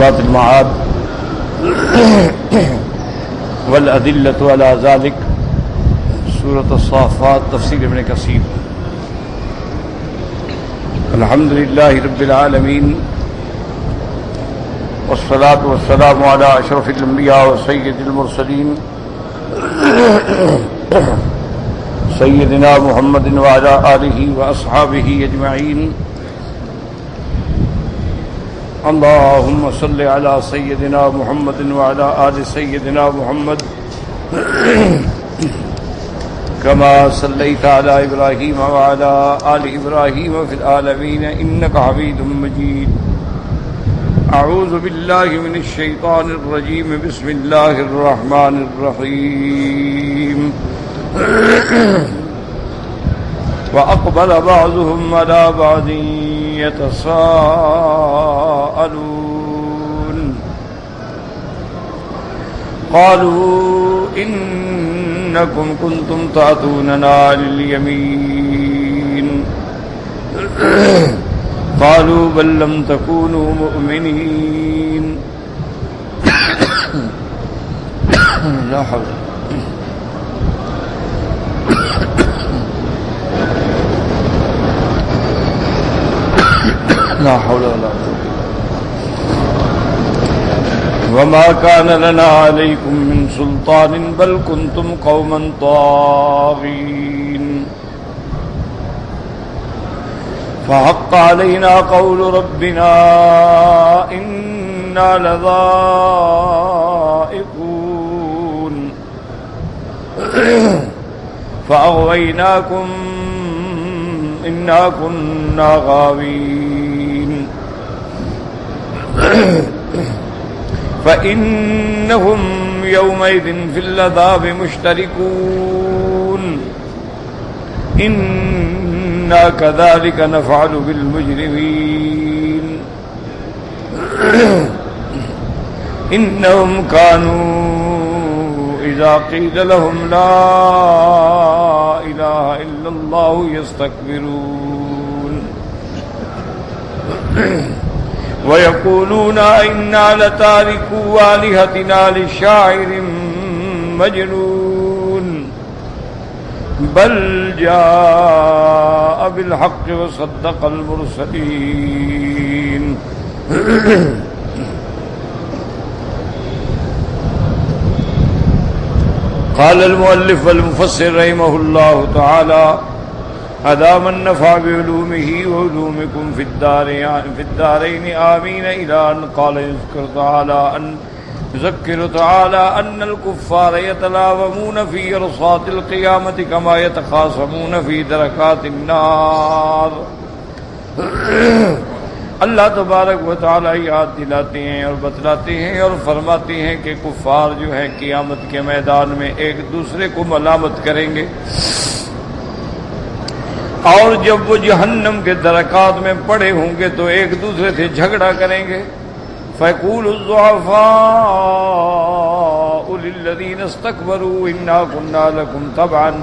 إثبات المعاد والأدلة على ذلك سورة الصافات تفسير ابن كثير. الحمد لله رب العالمين والصلاة والسلام على أشرف الأنبياء وسيد المرسلين سيدنا محمد وعلى آله وأصحابه أجمعين. اللهم صل على سيدنا محمد وعلى آل سيدنا محمد كما صليت على إبراهيم وعلى آل إبراهيم في العالمين إنك حميد مجيد. أعوذ بالله من الشيطان الرجيم. بسم الله الرحمن الرحيم. وأقبل بعضهم على بعض يتساءلون قالوا إنكم كنتم تأتوننا لليمين قالوا بل لم تكونوا مؤمنين. لا حول لا حول ولا قوة. وما كان لنا عليكم من سلطان بل كنتم قوما طاغين فحق علينا قول ربنا إنا لذائقون فأغويناكم إنا كنا غاوين فإنهم يومئذ في العذاب مشتركون إنا كذلك نفعل بالمجرمين إنهم كانوا إذا قيل لهم لا إله إلا الله يستكبرون ويقولون إنا لتاركو آلهتنا لشاعر مجنون بل جاء بالحق وصدق المرسلين. قال المؤلف والمفسر رحمه الله تعالى أدام النفع بعلومه وعلومكم في الدارين آمين إلى أن قال يذكر تعالى أن الكفار يتلاومون في رصات القيامة كما يتخاصمون في دركات النار. اللہ تبارک و تعالی یاد دلاتے ہیں اور بتلاتے ہیں اور فرماتے ہیں کہ کفار جو ہیں قیامت کے میدان میں ایک دوسرے کو ملامت کریں گے اور جب وہ جہنم کے درکات میں پڑے ہوں گے تو ایک دوسرے سے جھگڑا کریں گے. فَيَقُولُ الضُّعَفَاءُ لِلَّذِينَ اسْتَكْبَرُوا إِنَّا كُنَّا لَكُمْ تَبْعًا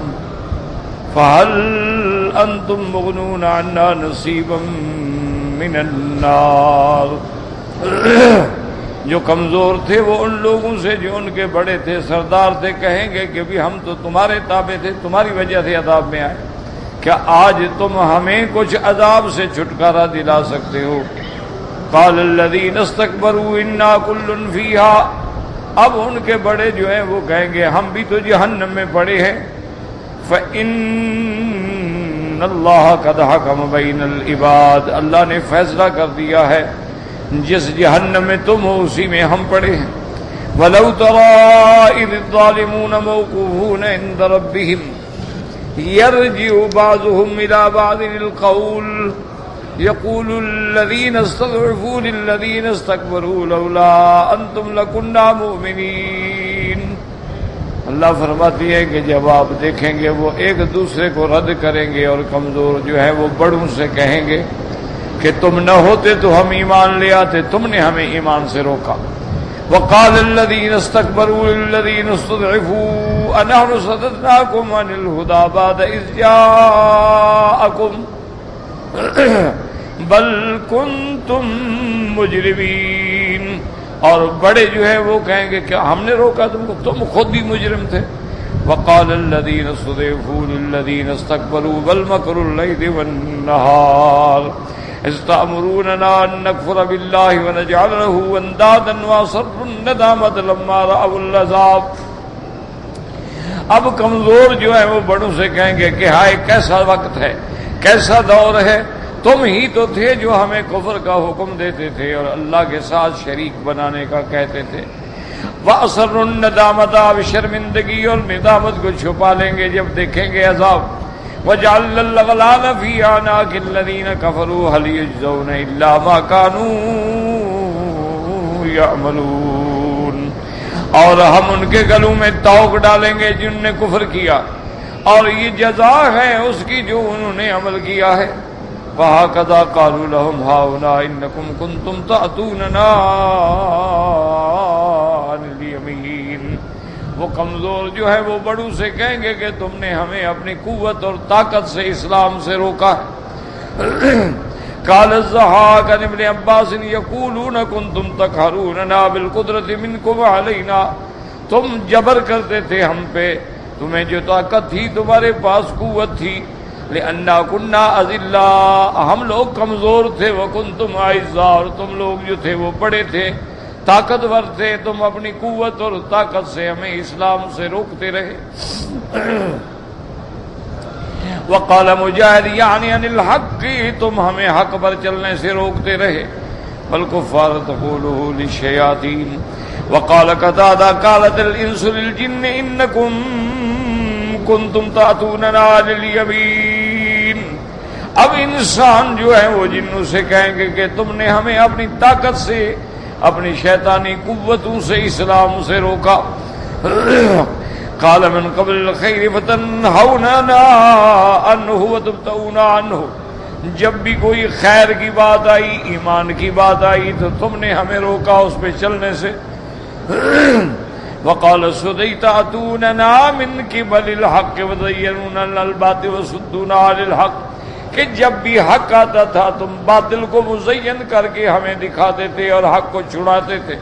فَهَلْ أَنْتُمْ مُغْنُونَ عَنَّا نَصِيبًا من النار. جو کمزور تھے وہ ان لوگوں سے جو ان کے بڑے تھے سردار تھے کہیں گے کہ بھی ہم تو تمہارے تابع تھے, تمہاری وجہ سے عذاب میں آئے, کیا آج تم ہمیں کچھ عذاب سے چھٹکارا دلا سکتے ہو؟ قال الذين استكبروا انا كل فيها. اب ان کے بڑے جو ہیں وہ کہیں گے ہم بھی تو جہنم میں پڑے ہیں. فإن اللہ قد حکم بین العباد. اللہ نے فیصلہ کر دیا ہے جس جہنم میں تم ہو اسی میں ہم پڑے ہیں. وَلَوْ تَرَىٰ إِذِ الظَّالِمُونَ مَوْقُوفُونَ عِندَ رَبِّهِمْ يَرْجِعُ بَعْضُهُمْ إِلَىٰ بَعْضٍ الْقَوْلَ يَقُولُ الَّذِينَ اسْتَضْعُفُوا لِلَّذِينَ اسْتَكْبَرُوا لَوْلَا أَنتُمْ لَكُنَّا مُؤْمِنِينَ. اللہ فرماتی ہے کہ جب آپ دیکھیں گے وہ ایک دوسرے کو رد کریں گے اور کمزور جو ہے وہ بڑوں سے کہیں گے کہ تم نہ ہوتے تو ہم ایمان لے آتے, تم نے ہمیں ایمان سے روکا. وقال الذين استكبروا للذين استضعفوا أنحن صددناكم عن الهدى بعد إذ جاءكم بل كنتم مجرمين. اور بڑے جو ہے وہ کہیں گے کیا ہم نے روکا تم کو، تم خود بھی مجرم تھے. وقال الذين استضعفوا للذين استكبروا بل مكر الليل والنهار إذ تأمروننا أن نكفر بالله ونجعل له أندادا وأصروا الندامة لما رأوا العذاب. اب کمزور جو ہے وہ بڑوں سے کہیں گے کہ ہائے کیسا وقت ہے، کیسا دور ہے، تم ہی تو تھے جو ہمیں کفر کا حکم دیتے تھے اور اللہ کے ساتھ شریک بنانے کا کہتے تھے. وَأَصَرُّوا النَّدَامَةَ، اب شرمندگی اور ندامت کو چھپا لیں گے جب دیکھیں گے عذاب. وَجَعَلْنَا الْأَغْلَالَ فِي أَعْنَاقِ الَّذِينَ كَفَرُوا هَلْ يُجْزَوْنَ إِلَّا مَا كَانُوا يَعْمَلُونَ. اور ہم ان کے گلوں میں توق ڈالیں گے جن نے کفر کیا، اور یہ جزا ہے اس کی جو انہوں نے عمل کیا ہے. وَهَكَذَا قَالُوا لَهُمْ هَٰؤُلَاءِ إِنَّكُمْ كُنتُمْ تَأْتُونَنَا عَنِ الْيَمِينِ. وہ کمزور جو ہے وہ بڑوں سے کہیں گے کہ تم نے ہمیں اپنی قوت اور طاقت سے اسلام سے روکا ہے. قال الضحاك عن ابن عباس يقولون كنتم تقهروننا بالقدرة منكم علينا. تم جبر کرتے تھے ہم پہ، تمہیں جو طاقت تھی تمہارے پاس قوت تھی. لأننا كنا أذلاء، ہم لوگ کمزور تھے. وكنتم أعزاء، اور تم لوگ جو تھے وہ بڑے تھے، طاقتور تھے. تم اپنی قوت اور طاقت سے ہمیں اسلام سے روکتے رہے. وقال مجاہد یعنی عن الحق، تم ہمیں حق پر چلنے سے روکتے رہے. والکفار تقوله للشیاطین. وقال قتادہ قالت الانس للجن انکم کنتم تأتوننا للیمین. اب انسان جو ہے وہ جنوں سے کہیں گے کہ تم نے ہمیں اپنی طاقت سے، اپنی شیطانی قوتوں سے اسلام سے روکا. قال من قبل الخير فتنهوننا عنه وتبتغون عنه. جب بھی کوئی خیر کی بات آئی، ایمان کی بات آئی تو تم نے ہمیں روکا اس پہ چلنے سے. وقال سديت اتوننا من قبل الحق وزينون الباطل وصدون عن الحق، کہ جب بھی حق آتا تھا تم باطل کو مزین کر کے ہمیں دکھاتے تھے اور حق کو چھڑاتے تھے.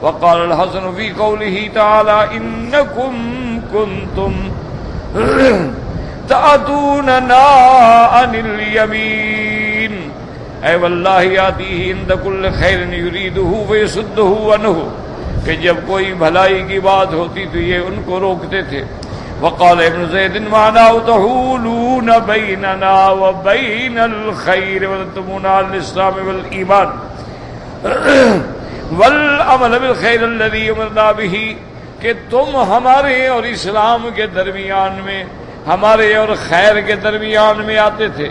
وقال الحسن في قوله تعالى انكم كنتم تأتوننا عن اليمين اي والله ياتيه عند كل خير يريده ويصده عنه، کہ جب کوئی بھلائی کی بات ہوتی تو یہ ان کو روکتے تھے. وقال ابن زید معناه تحولون بيننا وبين الخير وتتمون على الاسلام والايمان والعمل بالخیر الذی امرنا به، کہ تم ہمارے اور اسلام کے درمیان میں، ہمارے اور خیر کے درمیان میں آتے تھے،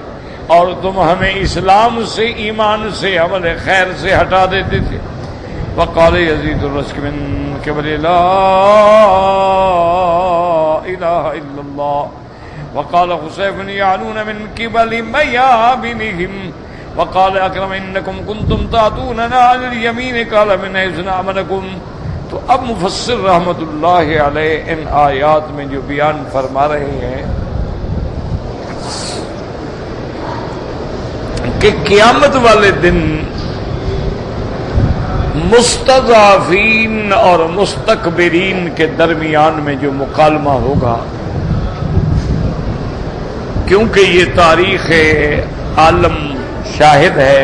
اور تم ہمیں اسلام سے، ایمان سے، عمل خیر سے ہٹا دیتے تھے. وقال یزید الرشک من قبل لا الہ الا اللہ. وقال خسیف یعنون من قبل میامنہم. وقال اکرم انکم کنتم تاتوننا عن الیمین قال من حیث نعملکم. تو اب مفسر رحمت اللہ علیہ ان آیات میں جو بیان فرما رہے ہیں کہ قیامت والے دن مستضعفین اور مستکبرین کے درمیان میں جو مکالمہ ہوگا، کیونکہ یہ تاریخ عالم شاہد ہے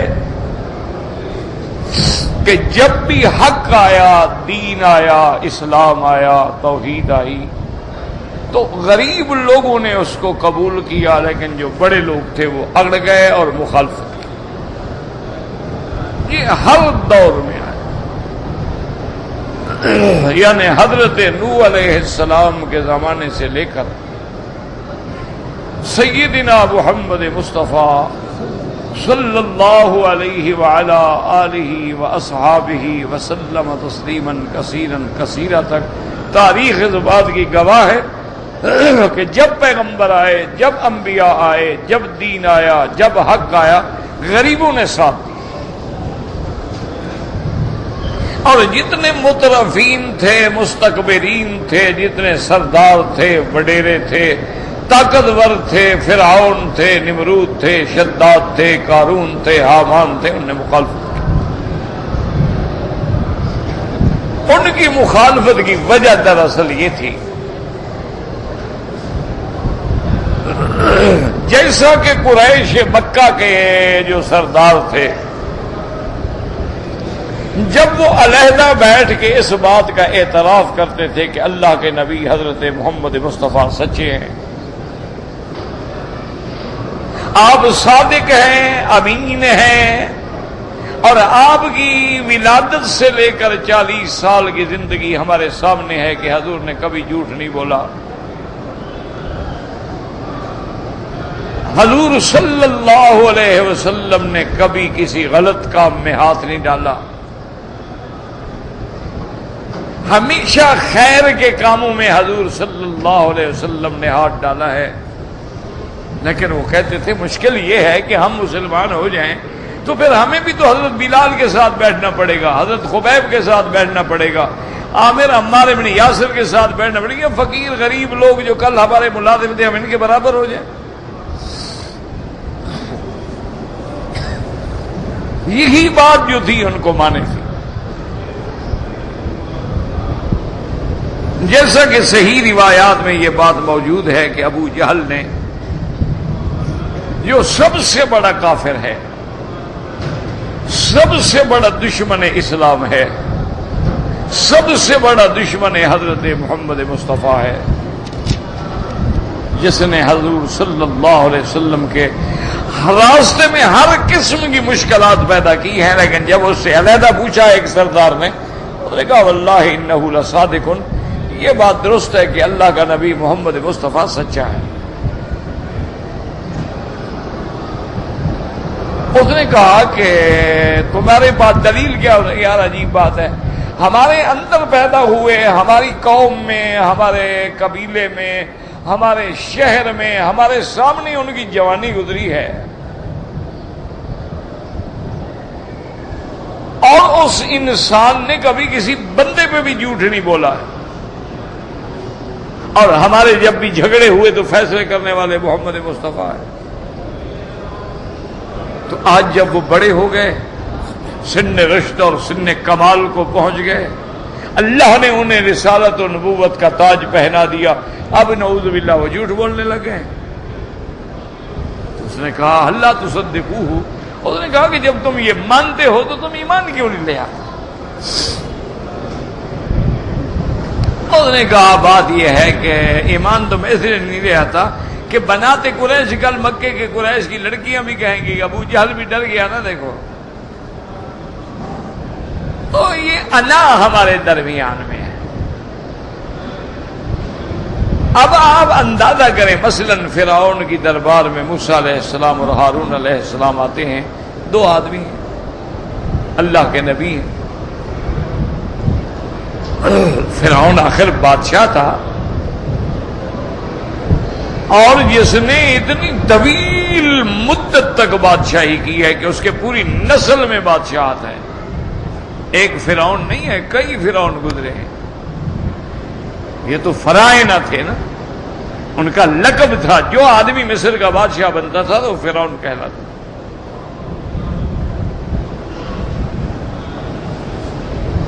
کہ جب بھی حق آیا، دین آیا، اسلام آیا، توحید آئی، تو غریب لوگوں نے اس کو قبول کیا، لیکن جو بڑے لوگ تھے وہ اگڑ گئے اور مخالفت کی. یہ ہر دور میں آیا، یعنی حضرت نوح علیہ السلام کے زمانے سے لے کر سیدنا محمد مصطفیٰ صلی اللہ علیہ وعلا آلہ واصحابہ وسلم تسلیما کثیرا کثیرا تک تاریخ اس بات کی گواہ ہے کہ جب پیغمبر آئے، جب انبیاء آئے، جب دین آیا، جب حق آیا، غریبوں نے ساتھ دیا. اور جتنے مترفین تھے، مستکبرین تھے، جتنے سردار تھے، وڈیرے تھے، طاقتور تھے، فرعون تھے، نمرود تھے، شداد تھے، قارون تھے، حامان تھے، انہوں نے مخالفت کی. ان کی مخالفت کی وجہ دراصل یہ تھی، جیسا کہ قریش مکہ کے جو سردار تھے، جب وہ علیحدہ بیٹھ کے اس بات کا اعتراف کرتے تھے کہ اللہ کے نبی حضرت محمد مصطفیٰ سچے ہیں، آپ صادق ہیں، امین ہیں، اور آپ کی ولادت سے لے کر 40 سال کی زندگی ہمارے سامنے ہے کہ حضور نے کبھی جھوٹ نہیں بولا، حضور صلی اللہ علیہ وسلم نے کبھی کسی غلط کام میں ہاتھ نہیں ڈالا، ہمیشہ خیر کے کاموں میں حضور صلی اللہ علیہ وسلم نے ہاتھ ڈالا ہے۔ لیکن وہ کہتے تھے مشکل یہ ہے کہ ہم مسلمان ہو جائیں تو پھر ہمیں بھی تو حضرت بلال کے ساتھ بیٹھنا پڑے گا، حضرت خبیب کے ساتھ بیٹھنا پڑے گا، عامر عمار بن یاسر کے ساتھ بیٹھنا پڑے گا، فقیر غریب لوگ جو کل ہمارے ملازم تھے ہم ان کے برابر ہو جائیں۔ یہی بات جو تھی ان کو مانے تھی، جیسا کہ صحیح روایات میں یہ بات موجود ہے کہ ابو جہل نے، جو سب سے بڑا کافر ہے، سب سے بڑا دشمن اسلام ہے، سب سے بڑا دشمن حضرت محمد مصطفیٰ ہے، جس نے حضور صلی اللہ علیہ وسلم کے راستے میں ہر قسم کی مشکلات پیدا کی ہیں، لیکن جب اس سے علیحدہ پوچھا ایک سردار نے، اس نے کہا واللہ انہ لصادق، یہ بات درست ہے کہ اللہ کا نبی محمد مصطفیٰ سچا ہے۔ اس نے کہا کہ تمہارے پاس دلیل کیا؟ یار عجیب بات ہے، ہمارے اندر پیدا ہوئے، ہماری قوم میں، ہمارے قبیلے میں، ہمارے شہر میں، ہمارے سامنے ان کی جوانی گزری ہے، اور اس انسان نے کبھی کسی بندے پہ بھی جھوٹ نہیں بولا ہے، اور ہمارے جب بھی جھگڑے ہوئے تو فیصلے کرنے والے محمد مصطفیٰ ہیں۔ تو آج جب وہ بڑے ہو گئے، سن رشد اور سن کمال کو پہنچ گئے، اللہ نے انہیں رسالت و نبوت کا تاج پہنا دیا، اب نعوذ باللہ وہ جھوٹ بولنے لگے۔ اس نے کہا اللہ تصدقوہ، اس نے کہا کہ جب تم یہ مانتے ہو تو تم ایمان کیوں نہیں لے آتے؟ اس نے کہا بات یہ ہے کہ ایمان تو میں اس لیے نہیں لے آتا کہ بناتے قریش کل مکے کے قریش کی لڑکیاں بھی کہیں گی، ابو جہل بھی ڈر گیا نا، دیکھو تو یہ انا ہمارے درمیان میں ہے۔ اب آپ اندازہ کریں، مثلا فرعون کی دربار میں موسیٰ علیہ السلام اور ہارون علیہ السلام آتے ہیں، دو آدمی ہیں، اللہ کے نبی ہیں۔ فرعون آخر بادشاہ تھا، اور جس نے اتنی طویل مدت تک بادشاہی کی ہے کہ اس کے پوری نسل میں بادشاہت ہے، ایک فرعون نہیں ہے، کئی فرعون گزرے ہیں۔ یہ تو فرائنہ تھے نا، ان کا لقب تھا، جو آدمی مصر کا بادشاہ بنتا تھا تو فرعون کہلاتا۔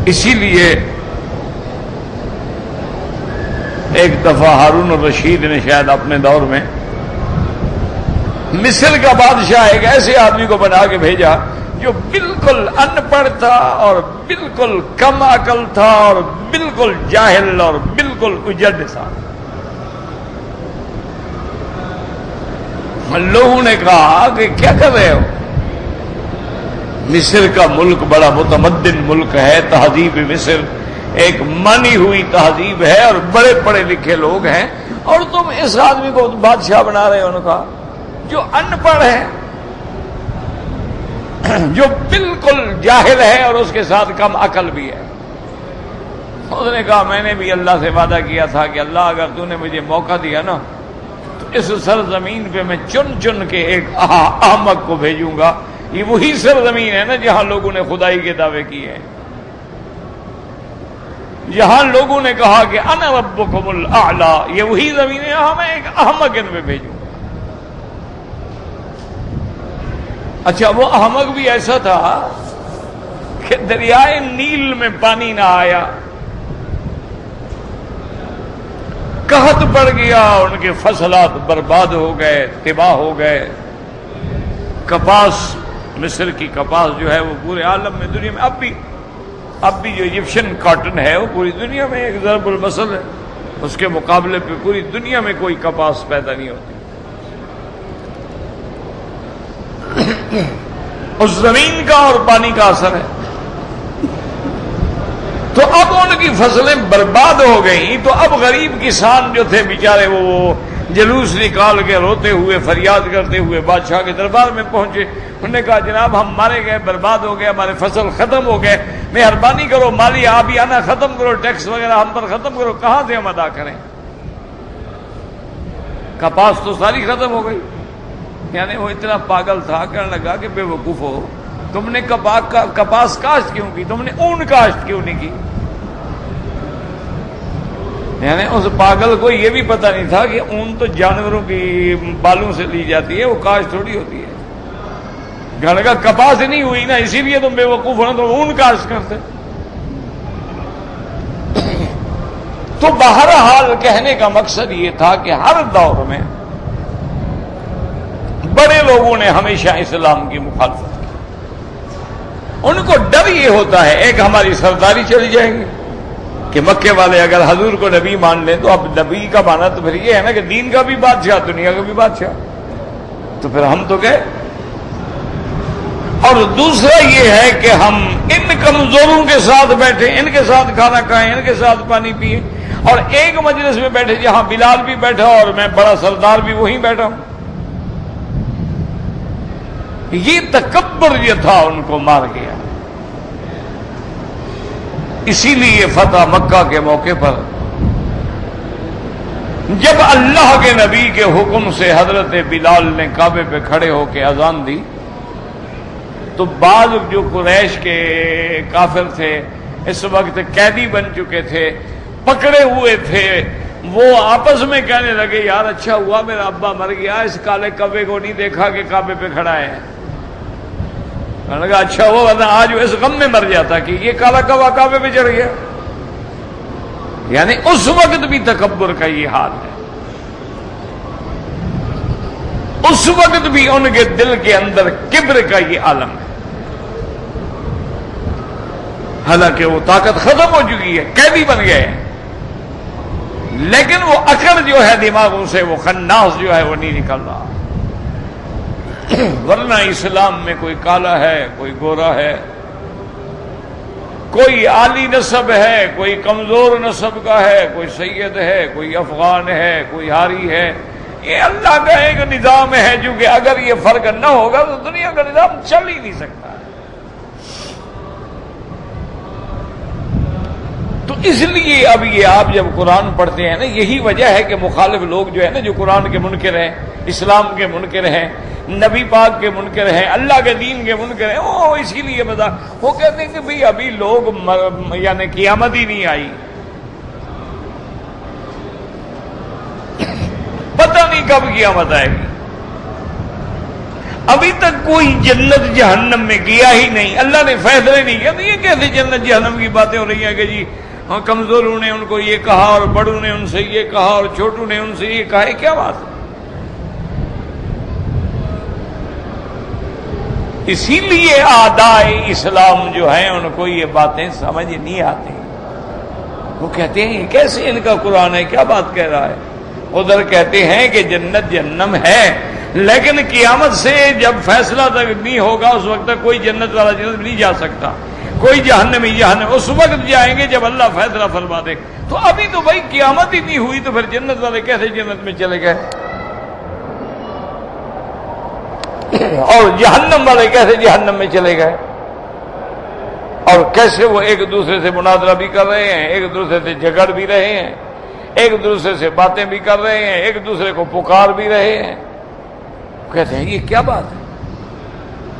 اسی لیے ایک دفعہ ہارون الرشید نے شاید اپنے دور میں مصر کا بادشاہ ایک ایسے آدمی کو بنا کے بھیجا جو بالکل ان پڑھ تھا اور بالکل کم عقل تھا اور بالکل جاہل اور بالکل اجڑ تھا۔ لوگوں نے کہا کہ کیا کر رہے ہو؟ مصر کا ملک بڑا متمدن ملک ہے، تہذیب مصر ایک مانی ہوئی تہذیب ہے اور بڑے پڑھے لکھے لوگ ہیں، اور تم اس آدمی کو بادشاہ بنا رہے ہو؟ انہوں نے کہا جو ان پڑھ ہے، جو بالکل جاہل ہے اور اس کے ساتھ کم عقل بھی ہے۔ اس نے کہا میں نے بھی اللہ سے وعدہ کیا تھا کہ اللہ اگر تو نے مجھے موقع دیا نا تو اس سرزمین پہ میں چن چن کے ایک احمق کو بھیجوں گا۔ یہ وہی سرزمین ہے نا جہاں لوگوں نے خدائی کے دعوے کیے ہیں، جہاں لوگوں نے کہا کہ انا ربکم الاعلی، یہ وہی زمین ہے جہاں میں ایک احمق ان پہ بھیجوں۔ اچھا وہ احمق بھی ایسا تھا کہ دریائے نیل میں پانی نہ آیا قحط پڑ گیا، ان کے فصلات برباد ہو گئے، تباہ ہو گئے۔ کپاس، مصر کی کپاس جو ہے وہ پورے عالم میں، دنیا میں اب بھی جو ایجپشن کاٹن ہے وہ پوری دنیا میں ایک ضرب المثل ہے، اس کے مقابلے پہ پوری دنیا میں کوئی کپاس پیدا نہیں ہوتی۔ اس زمین کا اور پانی کا اثر ہے۔ تو اب ان کی فصلیں برباد ہو گئیں، تو اب غریب کسان جو تھے بیچارے وہ جلوس نکال کے روتے ہوئے فریاد کرتے ہوئے بادشاہ کے دربار میں پہنچے۔ انہوں نے کہا جناب ہم مارے گئے، برباد ہو گئے، ہمارے فصل ختم ہو گئے، مہربانی کرو مالی آبیانہ ختم کرو، ٹیکس وغیرہ ہم پر ختم کرو، کہاں سے ہم ادا کریں؟ کپاس تو ساری ختم ہو گئی۔ یعنی وہ اتنا پاگل تھا، کہنے لگا کہ بے وقوف ہو، تم نے کپاس کاشت کیوں کی، تم نے اون کاشت کیوں نہیں کی؟ یعنی اس پاگل کو یہ بھی پتہ نہیں تھا کہ اون تو جانوروں کی بالوں سے لی جاتی ہے، وہ کاشت تھوڑی ہوتی ہے۔ کہنے لگا کپاس نہیں ہوئی نا، اسی لیے تم بے وقوف ہو نا، تو اون کاشت کرتے۔ تو بہرحال کہنے کا مقصد یہ تھا کہ ہر دور میں بڑے لوگوں نے ہمیشہ اسلام کی مخالفت کی۔ ان کو ڈر یہ ہوتا ہے ایک ہماری سرداری چلی جائے گی کہ مکے والے اگر حضور کو نبی مان لیں تو اب نبی کا مانا تو پھر یہ ہے نا کہ دین کا بھی بادشاہ، دنیا کا بھی بادشاہ، تو پھر ہم تو گئے۔ اور دوسرا یہ ہے کہ ہم ان کمزوروں کے ساتھ بیٹھے، ان کے ساتھ کھانا کھائیں، ان کے ساتھ پانی پیئیں، اور ایک مجلس میں بیٹھے جہاں بلال بھی بیٹھا اور میں بڑا سردار بھی وہیں بیٹھا ہوں۔ یہ تکبر جو تھا ان کو مار گیا۔ اسی لیے فتح مکہ کے موقع پر جب اللہ کے نبی کے حکم سے حضرت بلال نے کعبے پہ کھڑے ہو کے اذان دی، تو بعض جو قریش کے کافر تھے، اس وقت قیدی بن چکے تھے، پکڑے ہوئے تھے، وہ آپس میں کہنے لگے یار اچھا ہوا میرا ابا مر گیا، اس کالے کعبے کو نہیں دیکھا کہ کعبے پہ کھڑا ہے۔ کہنے لگا اچھا وہ ورنہ آج اس غم میں مر جاتا کہ یہ کالا کعبہ کعبے پہ چڑھ گیا۔ یعنی اس وقت بھی تکبر کا یہ حال ہے، اس وقت بھی ان کے دل کے اندر کبر کا یہ عالم ہے۔ حالانکہ وہ طاقت ختم ہو چکی ہے، قیدی بن گئے ہیں، لیکن وہ عقل جو ہے دماغوں سے، وہ خناس جو ہے وہ نہیں نکل رہا۔ ورنہ اسلام میں کوئی کالا ہے، کوئی گورا ہے، کوئی عالی نسب ہے، کوئی کمزور نسب کا ہے، کوئی سید ہے، کوئی افغان ہے، کوئی ہاری ہے۔ یہ اللہ کا ایک نظام ہے، جو کہ اگر یہ فرق نہ ہوگا تو دنیا کا نظام چل ہی نہیں سکتا۔ تو اس لیے اب یہ آپ جب قرآن پڑھتے ہیں نا، یہی وجہ ہے کہ مخالف لوگ جو ہے نا، جو قرآن کے منکر ہیں، اسلام کے منکر ہیں، نبی پاک کے منکر ہیں، اللہ کے دین کے منکر ہیں، وہ اسی لیے وہ کہتے ہیں کہ بھئی ابھی لوگ یعنی قیامت ہی نہیں آئی، پتہ نہیں کب قیامت آئے گی، ابھی تک کوئی جنت جہنم میں گیا ہی نہیں، اللہ نے فیصلے نہیں کیا۔ تو یہ کیسے جنت جہنم کی باتیں ہو رہی ہیں کہ جی کمزوروں نے ان کو یہ کہا اور بڑوں نے ان سے یہ کہا اور چھوٹوں نے ان سے یہ کہا، ہے کیا بات ہے؟ اسی لیے اعدائے اسلام جو ہیں ان کو یہ باتیں سمجھ نہیں آتی، وہ کہتے ہیں یہ کیسے ان کا قرآن ہے، کیا بات کہہ رہا ہے؟ ادھر کہتے ہیں کہ جنت جہنم ہے، لیکن قیامت سے جب فیصلہ تک نہیں ہوگا اس وقت تک کوئی جنت والا جنت نہیں جا سکتا، کوئی جہنمی جہنم اس وقت جائیں گے جب اللہ فیصلہ فرما دے۔ تو ابھی تو بھائی قیامت ہی نہیں ہوئی، تو پھر جنت والے کیسے جنت میں چلے گئے اور جہنم والے کیسے جہنم میں چلے گئے؟ اور کیسے وہ ایک دوسرے سے مناظرہ بھی کر رہے ہیں، ایک دوسرے سے جھگڑ بھی رہے ہیں، ایک دوسرے سے باتیں بھی کر رہے ہیں، ایک دوسرے کو پکار بھی رہے ہیں۔ کہتے ہیں یہ کیا بات ہے،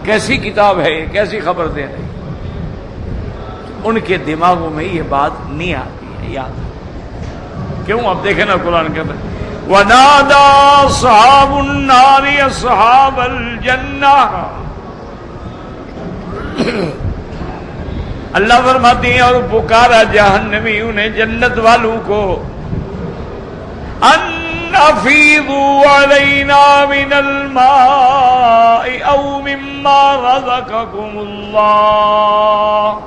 کیسی کتاب ہے یہ، کیسی خبر دے رہی؟ ان کے دماغوں میں یہ بات نہیں آتی ہے، یاد کیوں؟ اب دیکھیں نا قرآن کے اندر وَنَادَى أَصْحَابُ النَّارِ أَصْحَابَ الْجَنَّةِ، اللہ فرماتے ہیں اور پکارا جہنمیوں نے جنت والوں کو، ان افیضوا علینا من الماء او مما رزقکم اللہ،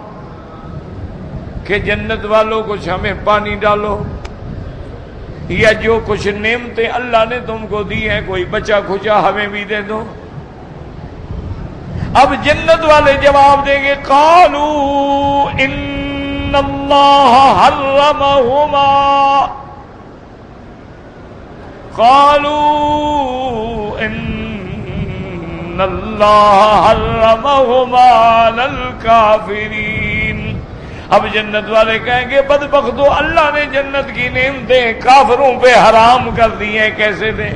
کہ جنت والوں کچھ ہمیں پانی ڈالو، یا جو کچھ نعمتیں اللہ نے تم کو دی ہیں کوئی بچا کھچا ہمیں بھی دے دو۔ اب جنت والے جواب دیں گے قالوا ان اللہ حرمہما، قالوا ان اللہ حرمہما علی الکافرین۔ اب جنت والے کہیں گے بدبختو، اللہ نے جنت کی نعمتیں کافروں پہ حرام کر دی ہیں، کیسے دیں؟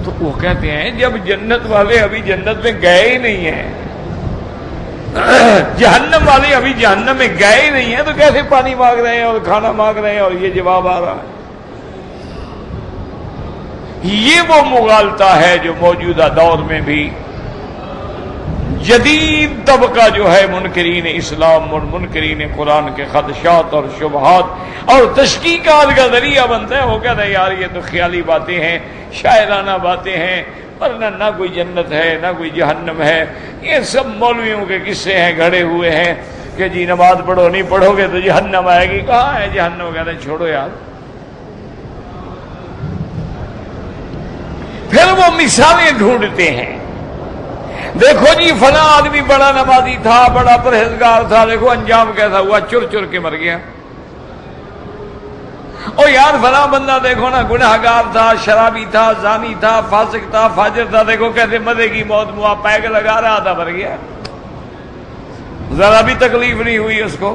تو وہ کہتے ہیں جب جنت والے ابھی جنت میں گئے ہی نہیں ہیں، جہنم والے ابھی جہنم میں گئے ہی نہیں ہیں، تو کیسے پانی مانگ رہے ہیں اور کھانا مانگ رہے ہیں اور یہ جواب آ رہا ہے؟ یہ وہ مغالطہ ہے جو موجودہ دور میں بھی جدید طبقہ جو ہے منکرین اسلام اور منکرین قرآن کے خدشات اور شبہات اور تشکیکات کا ذریعہ بنتا ہے۔ وہ کہتا ہے یار یہ تو خیالی باتیں ہیں، شاعرانہ باتیں ہیں، ورنہ نہ کوئی جنت ہے نہ کوئی جہنم ہے، یہ سب مولویوں کے قصے ہیں گھڑے ہوئے ہیں کہ جی نماز پڑھو نہیں پڑھو گے تو جہنم آئے گی۔ کہاں ہے جہنم؟ کہتے ہیں چھوڑو یار۔ پھر وہ مثالیں ڈھونڈتے ہیں، دیکھو جی فلاں آدمی بڑا نمازی تھا، بڑا پرہیزگار تھا، دیکھو انجام کیسا ہوا، چر چر کے مر گیا۔ او یار فلاں بندہ دیکھو نا گناہگار تھا، شرابی تھا، زانی تھا، فاسق تھا، فاجر تھا، دیکھو کیسے مزے کی موت ہوا، پیگ لگا رہا تھا مر گیا، ذرا بھی تکلیف نہیں ہوئی اس کو۔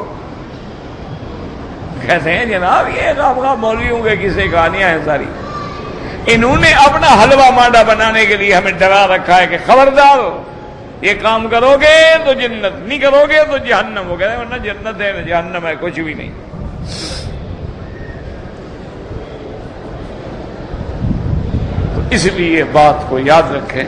کہتے ہیں جناب یہ خامخواہ مولویوں کے قصے کہانیاں ہیں ساری، انہوں نے اپنا حلوہ مانڈا بنانے کے لیے ہمیں ڈرا رکھا ہے کہ خبردار یہ کام کرو گے تو جنت، نہیں کرو گے تو جہنم۔ وہ کہتے ہیں نہ جنت ہے نہ جہنم ہے، کچھ بھی نہیں۔ تو اس لیے بات کو یاد رکھیں۔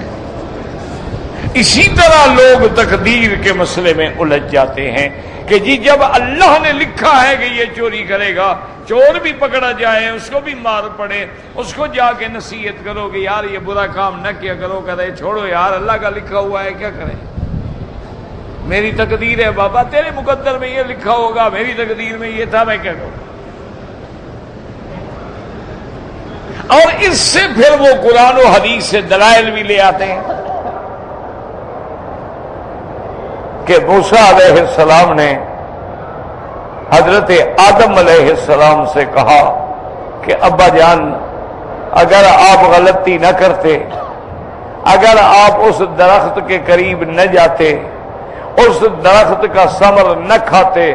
اسی طرح لوگ تقدیر کے مسئلے میں الجھ جاتے ہیں کہ جی جب اللہ نے لکھا ہے کہ یہ چوری کرے گا، چور بھی پکڑا جائے، اس کو بھی مار پڑے، اس کو جا کے نصیحت کرو کہ یار یہ برا کام نہ کیا کرو، کہتے چھوڑو یار اللہ کا لکھا ہوا ہے کیا کریں، میری تقدیر ہے بابا، تیرے مقدر میں یہ لکھا ہوگا، میری تقدیر میں یہ تھا، میں کیا کروں۔ اور اس سے پھر وہ قرآن و حدیث سے دلائل بھی لے آتے ہیں کہ موسیٰ علیہ السلام نے حضرت آدم علیہ السلام سے کہا کہ ابا جان اگر آپ غلطی نہ کرتے، اگر آپ اس درخت کے قریب نہ جاتے، اس درخت کا ثمر نہ کھاتے،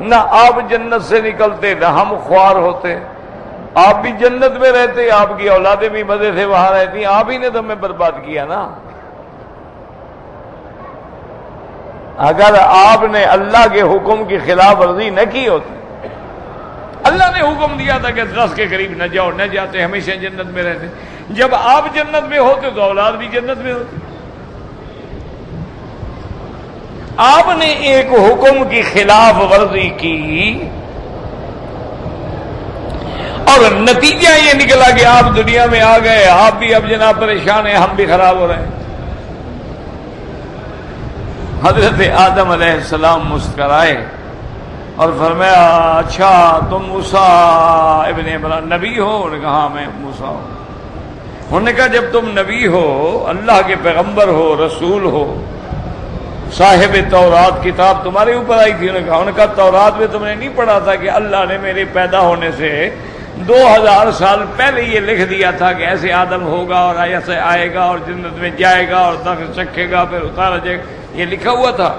نہ آپ جنت سے نکلتے نہ ہم خوار ہوتے، آپ بھی جنت میں رہتے، آپ کی اولادیں بھی مزے سے وہاں رہتی، آپ ہی نے تو ہمیں برباد کیا نا۔ اگر آپ نے اللہ کے حکم کی خلاف ورزی نہ کی ہوتی، اللہ نے حکم دیا تھا کہ درخت کے قریب نہ جاؤ، نہ جاتے، ہمیشہ جنت میں رہتے، جب آپ جنت میں ہوتے تو اولاد بھی جنت میں ہوتی۔ آپ نے ایک حکم کی خلاف ورزی کی اور نتیجہ یہ نکلا کہ آپ دنیا میں آ گئے، آپ بھی اب جناب پریشان ہیں، ہم بھی خراب ہو رہے ہیں۔ حضرت آدم علیہ السلام مسکرائے اور فرمایا اچھا تم موسیٰ ابن عمران نبی ہو؟ انہوں نے کہا ہاں میں موسیٰ ہوں۔ انہوں نے کہا جب تم نبی ہو، اللہ کے پیغمبر ہو، رسول ہو، صاحب تورات کتاب تمہارے اوپر آئی تھی، انہوں نے کہا تورات میں تم نے نہیں پڑھا تھا کہ اللہ نے میرے پیدا ہونے سے 2000 سال پہلے یہ لکھ دیا تھا کہ ایسے آدم ہوگا اور ایسے آئے گا اور جنت میں جائے گا اور درخت چکھے گا پھر اتارا جائے گا، یہ لکھا ہوا تھا؟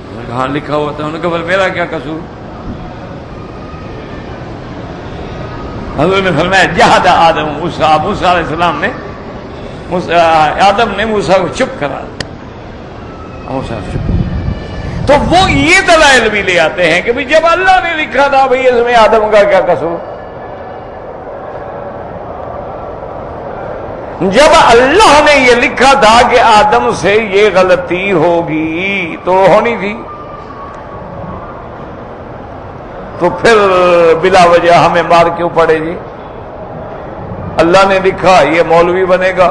انہوں نے کہا ہاں لکھا ہوا تھا۔ انہوں نے کہا پھر میرا کیا قصور؟ حضور نے فرمایا جہاد آدم موسیٰ علیہ السلام نے آدم نے موسیٰ کو چپ کرا دیا، موسیٰ چپ۔ تو وہ یہ دلائل بھی لے آتے ہیں کہ بھئی جب اللہ نے لکھا تھا بھئی اس میں آدم کا کیا قصور؟ جب اللہ نے یہ لکھا تھا کہ آدم سے یہ غلطی ہوگی تو ہونی تھی۔ تو پھر بلا وجہ ہمیں مار کیوں پڑے جی؟ اللہ نے لکھا یہ مولوی بنے گا،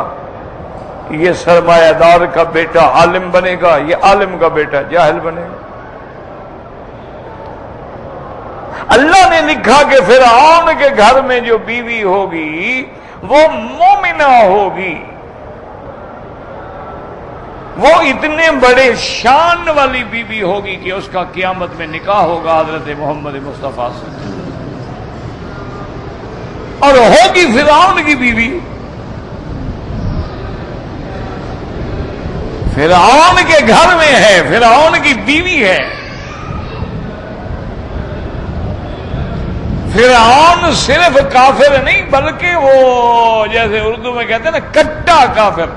یہ سرمایہ دار کا بیٹا عالم بنے گا، یہ عالم کا بیٹا جاہل بنے گا۔ اللہ نے لکھا کہ فرعون کے گھر میں جو بیوی ہوگی وہ مومنہ ہوگی، وہ اتنے بڑے شان والی بیوی ہوگی کہ اس کا قیامت میں نکاح ہوگا حضرت محمد مصطفیٰ سے، اور ہوگی فرعون کی بیوی۔ فرعون کے گھر میں ہے، فرعون کی بیوی ہے۔ فرعون صرف کافر نہیں بلکہ وہ جیسے اردو میں کہتے ہیں نا کٹا کافر۔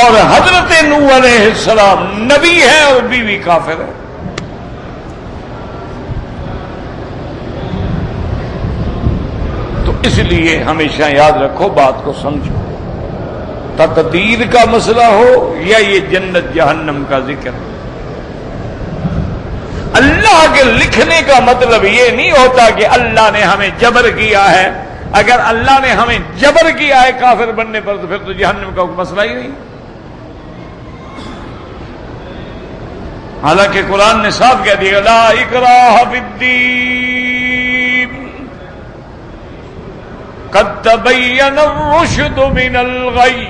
اور حضرت نوح علیہ السلام نبی ہے اور بیوی کافر ہے۔ تو اس لیے ہمیشہ یاد رکھو، بات کو سمجھو، تقدیر کا مسئلہ ہو یا یہ جنت جہنم کا ذکر، اللہ کے لکھنے کا مطلب یہ نہیں ہوتا کہ اللہ نے ہمیں جبر کیا ہے۔ اگر اللہ نے ہمیں جبر کیا ہے کافر بننے پر تو پھر تو جہنم کا کوئی مسئلہ ہی نہیں۔ حالانکہ قرآن نے صاف کہہ دیا لا اکراہ فی الدین قد تبین الرشد من الغی۔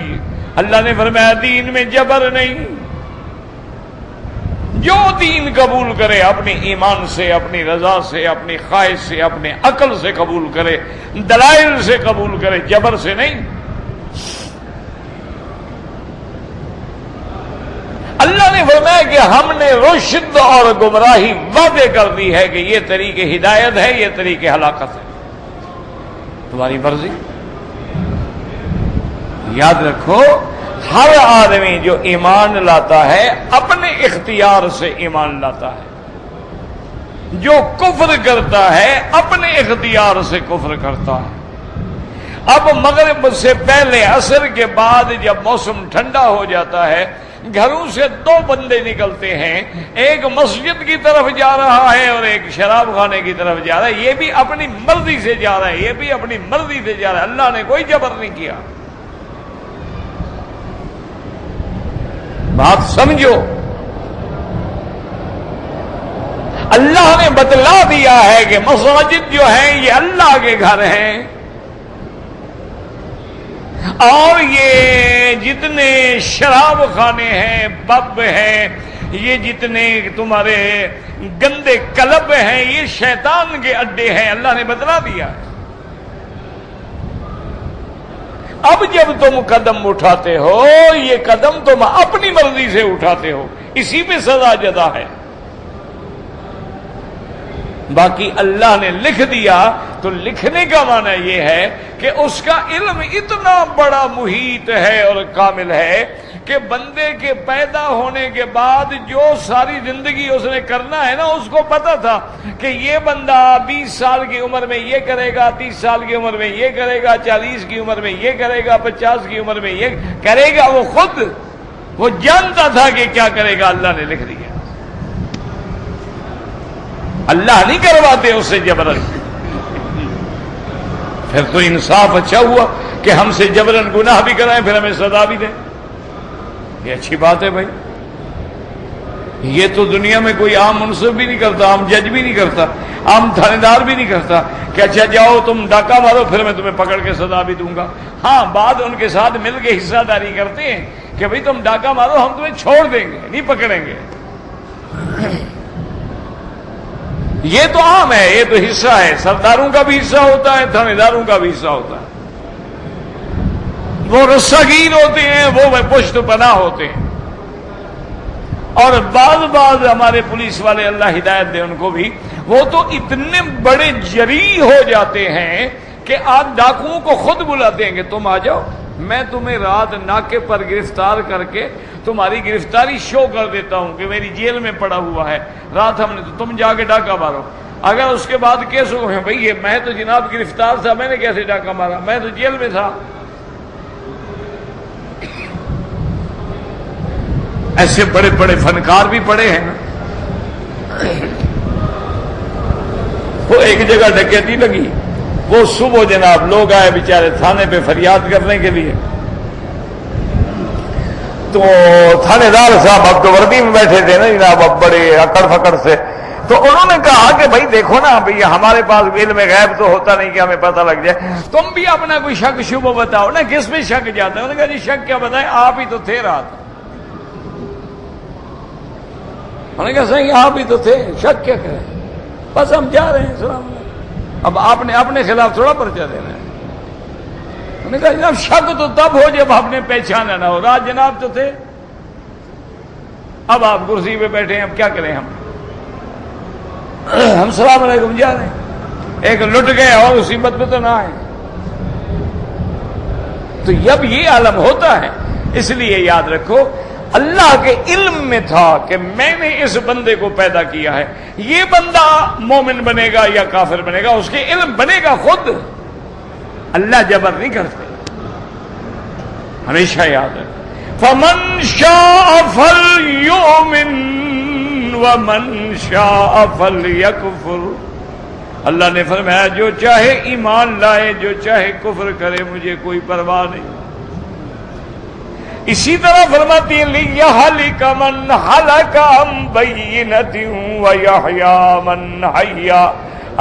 اللہ نے فرمایا دین میں جبر نہیں، جو دین قبول کرے اپنی ایمان سے، اپنی رضا سے، اپنی خواہش سے، اپنے عقل سے قبول کرے، دلائل سے قبول کرے، جبر سے نہیں۔ اللہ نے فرمایا کہ ہم نے رشد اور گمراہی وعدے کر دی ہے کہ یہ طریق ہدایت ہے، یہ طریق ہلاکت ہے، تمہاری مرضی۔ یاد رکھو ہر آدمی جو ایمان لاتا ہے اپنے اختیار سے ایمان لاتا ہے، جو کفر کرتا ہے اپنے اختیار سے کفر کرتا ہے۔ اب مغرب سے پہلے عصر کے بعد جب موسم ٹھنڈا ہو جاتا ہے، گھروں سے دو بندے نکلتے ہیں، ایک مسجد کی طرف جا رہا ہے اور ایک شراب خانے کی طرف جا رہا ہے۔ یہ بھی اپنی مرضی سے جا رہا ہے، یہ بھی اپنی مرضی سے جا رہا ہے، اللہ نے کوئی جبر نہیں کیا۔ بات سمجھو، اللہ نے بتلا دیا ہے کہ مساجد جو ہیں یہ اللہ کے گھر ہیں، اور یہ جتنے شراب خانے ہیں، پب ہیں، یہ جتنے تمہارے گندے کلب ہیں، یہ شیطان کے اڈے ہیں، اللہ نے بتلا دیا ہے۔ اب جب تم قدم اٹھاتے ہو یہ قدم تم اپنی مرضی سے اٹھاتے ہو، اسی پہ سزا جزا ہے۔ باقی اللہ نے لکھ دیا تو لکھنے کا معنی یہ ہے کہ اس کا علم اتنا بڑا محیط ہے اور کامل ہے کہ بندے کے پیدا ہونے کے بعد جو ساری زندگی اس نے کرنا ہے نا، اس کو پتا تھا کہ یہ بندہ 20 سال کی عمر میں یہ کرے گا، 30 سال کی عمر میں یہ کرے گا، 40 کی عمر میں یہ کرے گا، 50 کی عمر میں یہ کرے گا۔ وہ خود وہ جانتا تھا کہ کیا کرے گا، اللہ نے لکھ دیا۔ اللہ نہیں کرواتے اس سے جبرن۔ پھر تو انصاف اچھا ہوا کہ ہم سے جبرن گناہ بھی کرائیں پھر ہمیں سزا بھی دیں، یہ اچھی بات ہے بھائی۔ یہ تو دنیا میں کوئی عام منصف بھی نہیں کرتا، عام جج بھی نہیں کرتا، عام تھانے دار بھی نہیں کرتا کہ اچھا جاؤ تم ڈاکہ مارو پھر میں تمہیں پکڑ کے سزا بھی دوں گا۔ ہاں بعد ان کے ساتھ مل کے حصہ داری کرتے ہیں کہ بھائی تم ڈاکہ مارو ہم تمہیں چھوڑ دیں گے، نہیں پکڑیں گے۔ یہ تو عام ہے، یہ تو حصہ ہے، سرداروں کا بھی حصہ ہوتا ہے، تھانے داروں کا بھی حصہ ہوتا ہے۔ وہ رساگیر ہوتے ہیں، وہ پشت پناہ ہوتے ہیں، اور بعض ہمارے پولیس والے اللہ ہدایت دے ان کو بھی، وہ تو اتنے بڑے جری ہو جاتے ہیں کہ آپ ڈاکوؤں کو خود بلاتے ہیں کہ تم آ جاؤ، میں تمہیں رات ناکے پر گرفتار کر کے تمہاری گرفتاری شو کر دیتا ہوں کہ میری جیل میں پڑا ہوا ہے، رات ہم نے تو تم جا کے ڈاکہ مارو۔ اگر اس کے بعد کیس ہو گئے بھائی میں تو جناب گرفتار تھا، میں نے کیسے ڈاکہ مارا، میں تو جیل میں تھا۔ ایسے بڑے بڑے فنکار بھی پڑے ہیں. وہ ایک جگہ ڈکیتی لگی، وہ صبح جناب لوگ آئے بیچارے تھانے پہ فریاد کرنے کے لیے، تو تھانے دار صاحب اب تو وردی میں بیٹھے تھے نا جناب، اب بڑے اکڑ پکڑ سے، تو انہوں نے کہا کہ بھائی دیکھو نا بھائی ہمارے پاس علم غیب تو ہوتا نہیں کہ ہمیں پتہ لگ جائے، تم بھی اپنا کوئی شک شبہ بتاؤ نا، کس میں شک جاتا ہے؟ انہوں نے کہا جی شک کیا بتائیں، آپ ہی تو تھے رات. انہوں نے کہا صحیح آپ ہی تو تھے، شک کیا کریں، بس ہم جا رہے ہیں سلام علیکم. اب آپ نے اپنے خلاف تھوڑا پرچہ دینا ہے. انہوں نے کہا جناب شک تو تب ہو جب آپ نے پہچانا نہ ہو، رات جناب تو تھے، اب آپ کرسی پہ بیٹھے ہیں، اب کیا کریں ہم سلام علیکم جا رہے ہیں. ایک لٹ گئے اور مصیبت میں تو نہ آئے. تو جب یہ عالم ہوتا ہے، اس لیے یاد رکھو اللہ کے علم میں تھا کہ میں نے اس بندے کو پیدا کیا ہے، یہ بندہ مومن بنے گا یا کافر بنے گا اس کے علم بنے گا خود، اللہ جبر نہیں کرتے. ہمیشہ یاد ہے فمن شاء فلیؤمن ومن شاء فلیکفر. اللہ نے فرمایا جو چاہے ایمان لائے، جو چاہے کفر کرے، مجھے کوئی پرواہ نہیں. اسی طرح فرماتی ہیں لِيَهْلِكَ مَنْ هَلَكَ عَنْ بَيِّنَةٍ وَيَحْيَىٰ مَنْ حَيَّىٰ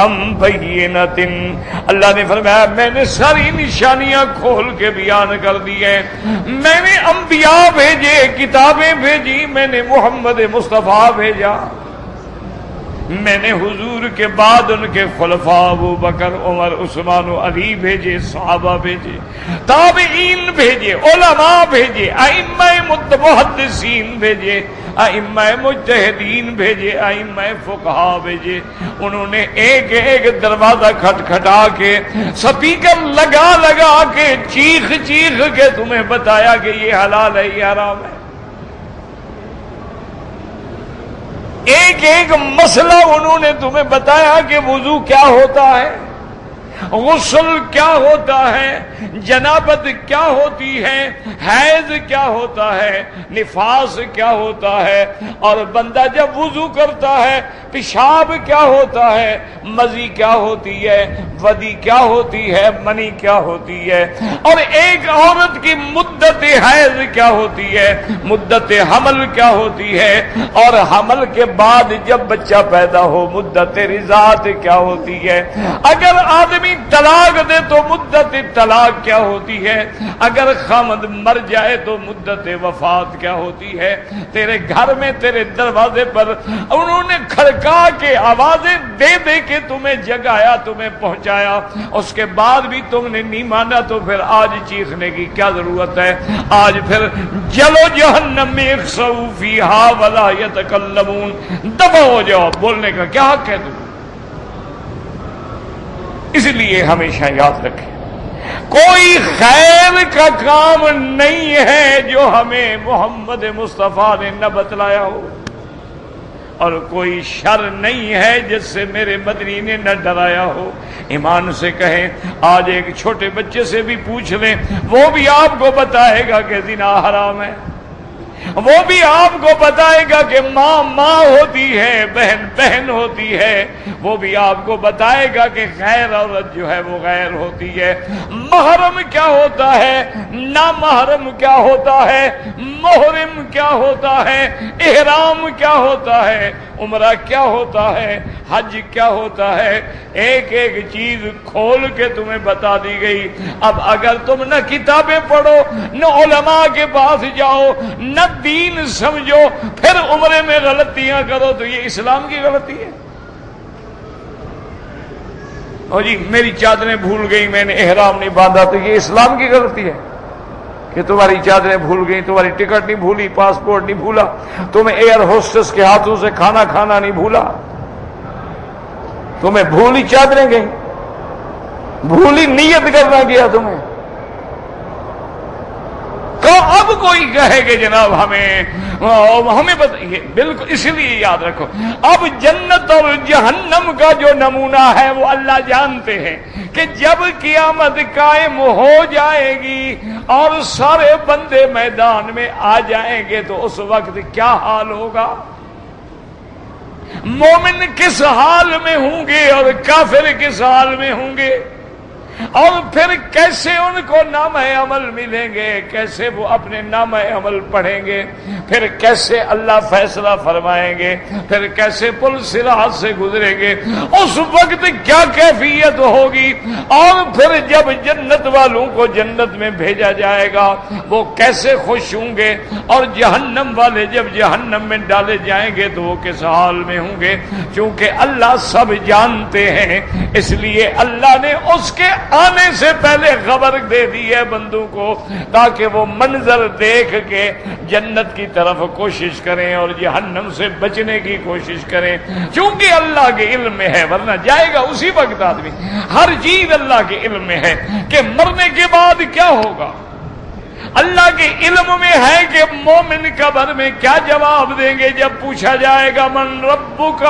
عَنْ بَيِّنَةٍ. اللہ نے فرمایا میں نے ساری نشانیاں کھول کے بیان کر دی ہیں، میں نے انبیاء بھیجے، کتابیں بھیجی، میں نے محمد مصطفیٰ بھیجا، میں نے حضور کے بعد ان کے خلفاء ابو بکر عمر عثمان و علی بھیجے، صحابہ بھیجے، تابعین بھیجے، علماء بھیجے، ائمہ محدثین بھیجے، ائمہ مجتہدین بھیجے، ائمہ فقہا بھیجے. انہوں نے ایک ایک دروازہ کھٹکھٹا کے، سپیکر لگا لگا کے، چیخ چیخ کے تمہیں بتایا کہ یہ حلال ہے یہ حرام ہے. ایک ایک مسئلہ انہوں نے تمہیں بتایا کہ وضو کیا ہوتا ہے، غسل کیا ہوتا ہے، جنابت کیا ہوتی ہے، حیض کیا ہوتا ہے، نفاس کیا ہوتا ہے، اور بندہ جب وضو کرتا ہے پیشاب کیا ہوتا ہے، مزی کیا ہوتی ہے، ودی کیا ہوتی ہے، منی کیا ہوتی ہے، اور ایک عورت کی مدت حیض کیا ہوتی ہے، مدت حمل کیا ہوتی ہے، اور حمل کے بعد جب بچہ پیدا ہو مدت رضاعت کیا ہوتی ہے. اگر آدمی طلاق دے تو مدت طلاق کیا ہوتی ہے، اگر خامد مر جائے تو مدت وفات کیا ہوتی ہے. تیرے گھر میں تیرے دروازے پر انہوں نے کھڑکا کے آوازیں دے دے کے تمہیں جگایا، تمہیں پہنچایا، اس کے بعد بھی تم نے نہیں مانا، تو پھر آج چیخنے کی کیا ضرورت ہے؟ آج پھر جلو جہنم میں اخسؤوا فیہا ولا یتکلمون، دفع ہو جاؤ، بولنے کا کیا حق ہے تمہیں؟ اس لیے ہمیشہ یاد رکھیں کوئی خیر کا کام نہیں ہے جو ہمیں محمد مصطفیٰ نے نہ بتلایا ہو، اور کوئی شر نہیں ہے جس سے میرے مدنی نے نہ ڈرایا ہو. ایمان سے کہیں، آج ایک چھوٹے بچے سے بھی پوچھ لیں، وہ بھی آپ کو بتائے گا کہ زنا حرام ہے، وہ بھی آپ کو بتائے گا کہ ماں ماں ہوتی ہے، بہن بہن ہوتی ہے، وہ بھی آپ کو بتائے گا کہ غیر عورت جو ہے وہ غیر ہوتی ہے. محرم کیا ہوتا ہے، نامحرم کیا ہوتا ہے، محرم کیا ہوتا ہے، احرام کیا ہوتا ہے، عمرہ کیا ہوتا ہے، حج کیا ہوتا ہے، ایک ایک چیز کھول کے تمہیں بتا دی گئی. اب اگر تم نہ کتابیں پڑھو، نہ علماء کے پاس جاؤ، نہ دین سمجھو، پھر عمرے میں غلطیاں کرو تو یہ اسلام کی غلطی ہے. اور جی میری چادریں بھول گئی، میں نے احرام نہیں باندھا، تو یہ اسلام کی غلطی ہے کہ تمہاری چادریں بھول گئی، تمہاری ٹکٹ نہیں بھولی، پاسپورٹ نہیں بھولا، تمہیں ایئر ہوسٹس کے ہاتھوں سے کھانا کھانا نہیں بھولا، تمہیں بھولی چادریں گئیں، بھولی نیت کرنا گیا تمہیں. کہا اب اب کوئی کہے کہ جناب ہمیں بتائیے، بالکل اس لیے یاد رکھو، اب جنت اور جہنم کا جو نمونہ ہے وہ اللہ جانتے ہیں کہ جب قیامت قائم ہو جائے گی اور سارے بندے میدان میں آ جائیں گے تو اس وقت کیا حال ہوگا، مومن کس حال میں ہوں گے اور کافر کس حال میں ہوں گے، اور پھر کیسے ان کو نامہ عمل ملیں گے، کیسے وہ اپنے نامہ عمل پڑھیں گے، پھر کیسے اللہ فیصلہ فرمائیں گے، پھر کیسے پل صراط سے گزریں گے، اس وقت کیا کیفیت ہوگی، اور پھر جب جنت والوں کو جنت میں بھیجا جائے گا وہ کیسے خوش ہوں گے، اور جہنم والے جب جہنم میں ڈالے جائیں گے تو وہ کس حال میں ہوں گے، کیونکہ اللہ سب جانتے ہیں، اس لیے اللہ نے اس کے آنے سے پہلے خبر دے دی ہے بندوں کو، تاکہ وہ منظر دیکھ کے جنت کی طرف کوشش کریں اور جہنم سے بچنے کی کوشش کریں، کیونکہ اللہ کے علم میں ہے، ورنہ جائے گا اسی وقت آدمی، ہر چیز اللہ کے علم میں ہے کہ مرنے کے بعد کیا ہوگا، اللہ کے علم میں ہے کہ مومن قبر میں کیا جواب دیں گے جب پوچھا جائے گا من ربک،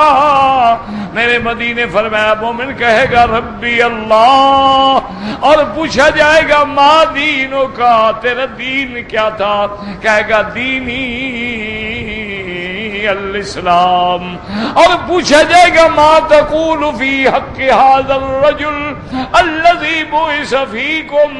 میرے مدی نے فرمایا مومن کہے گا ربی اللہ، اور پوچھا جائے گا ما دینک، تیرا دین کیا تھا، کہے گا دینی الاسلام، اور پوچھا جائے گا ما تقول فی حق ھذا الرجل الذی بعث فیکم،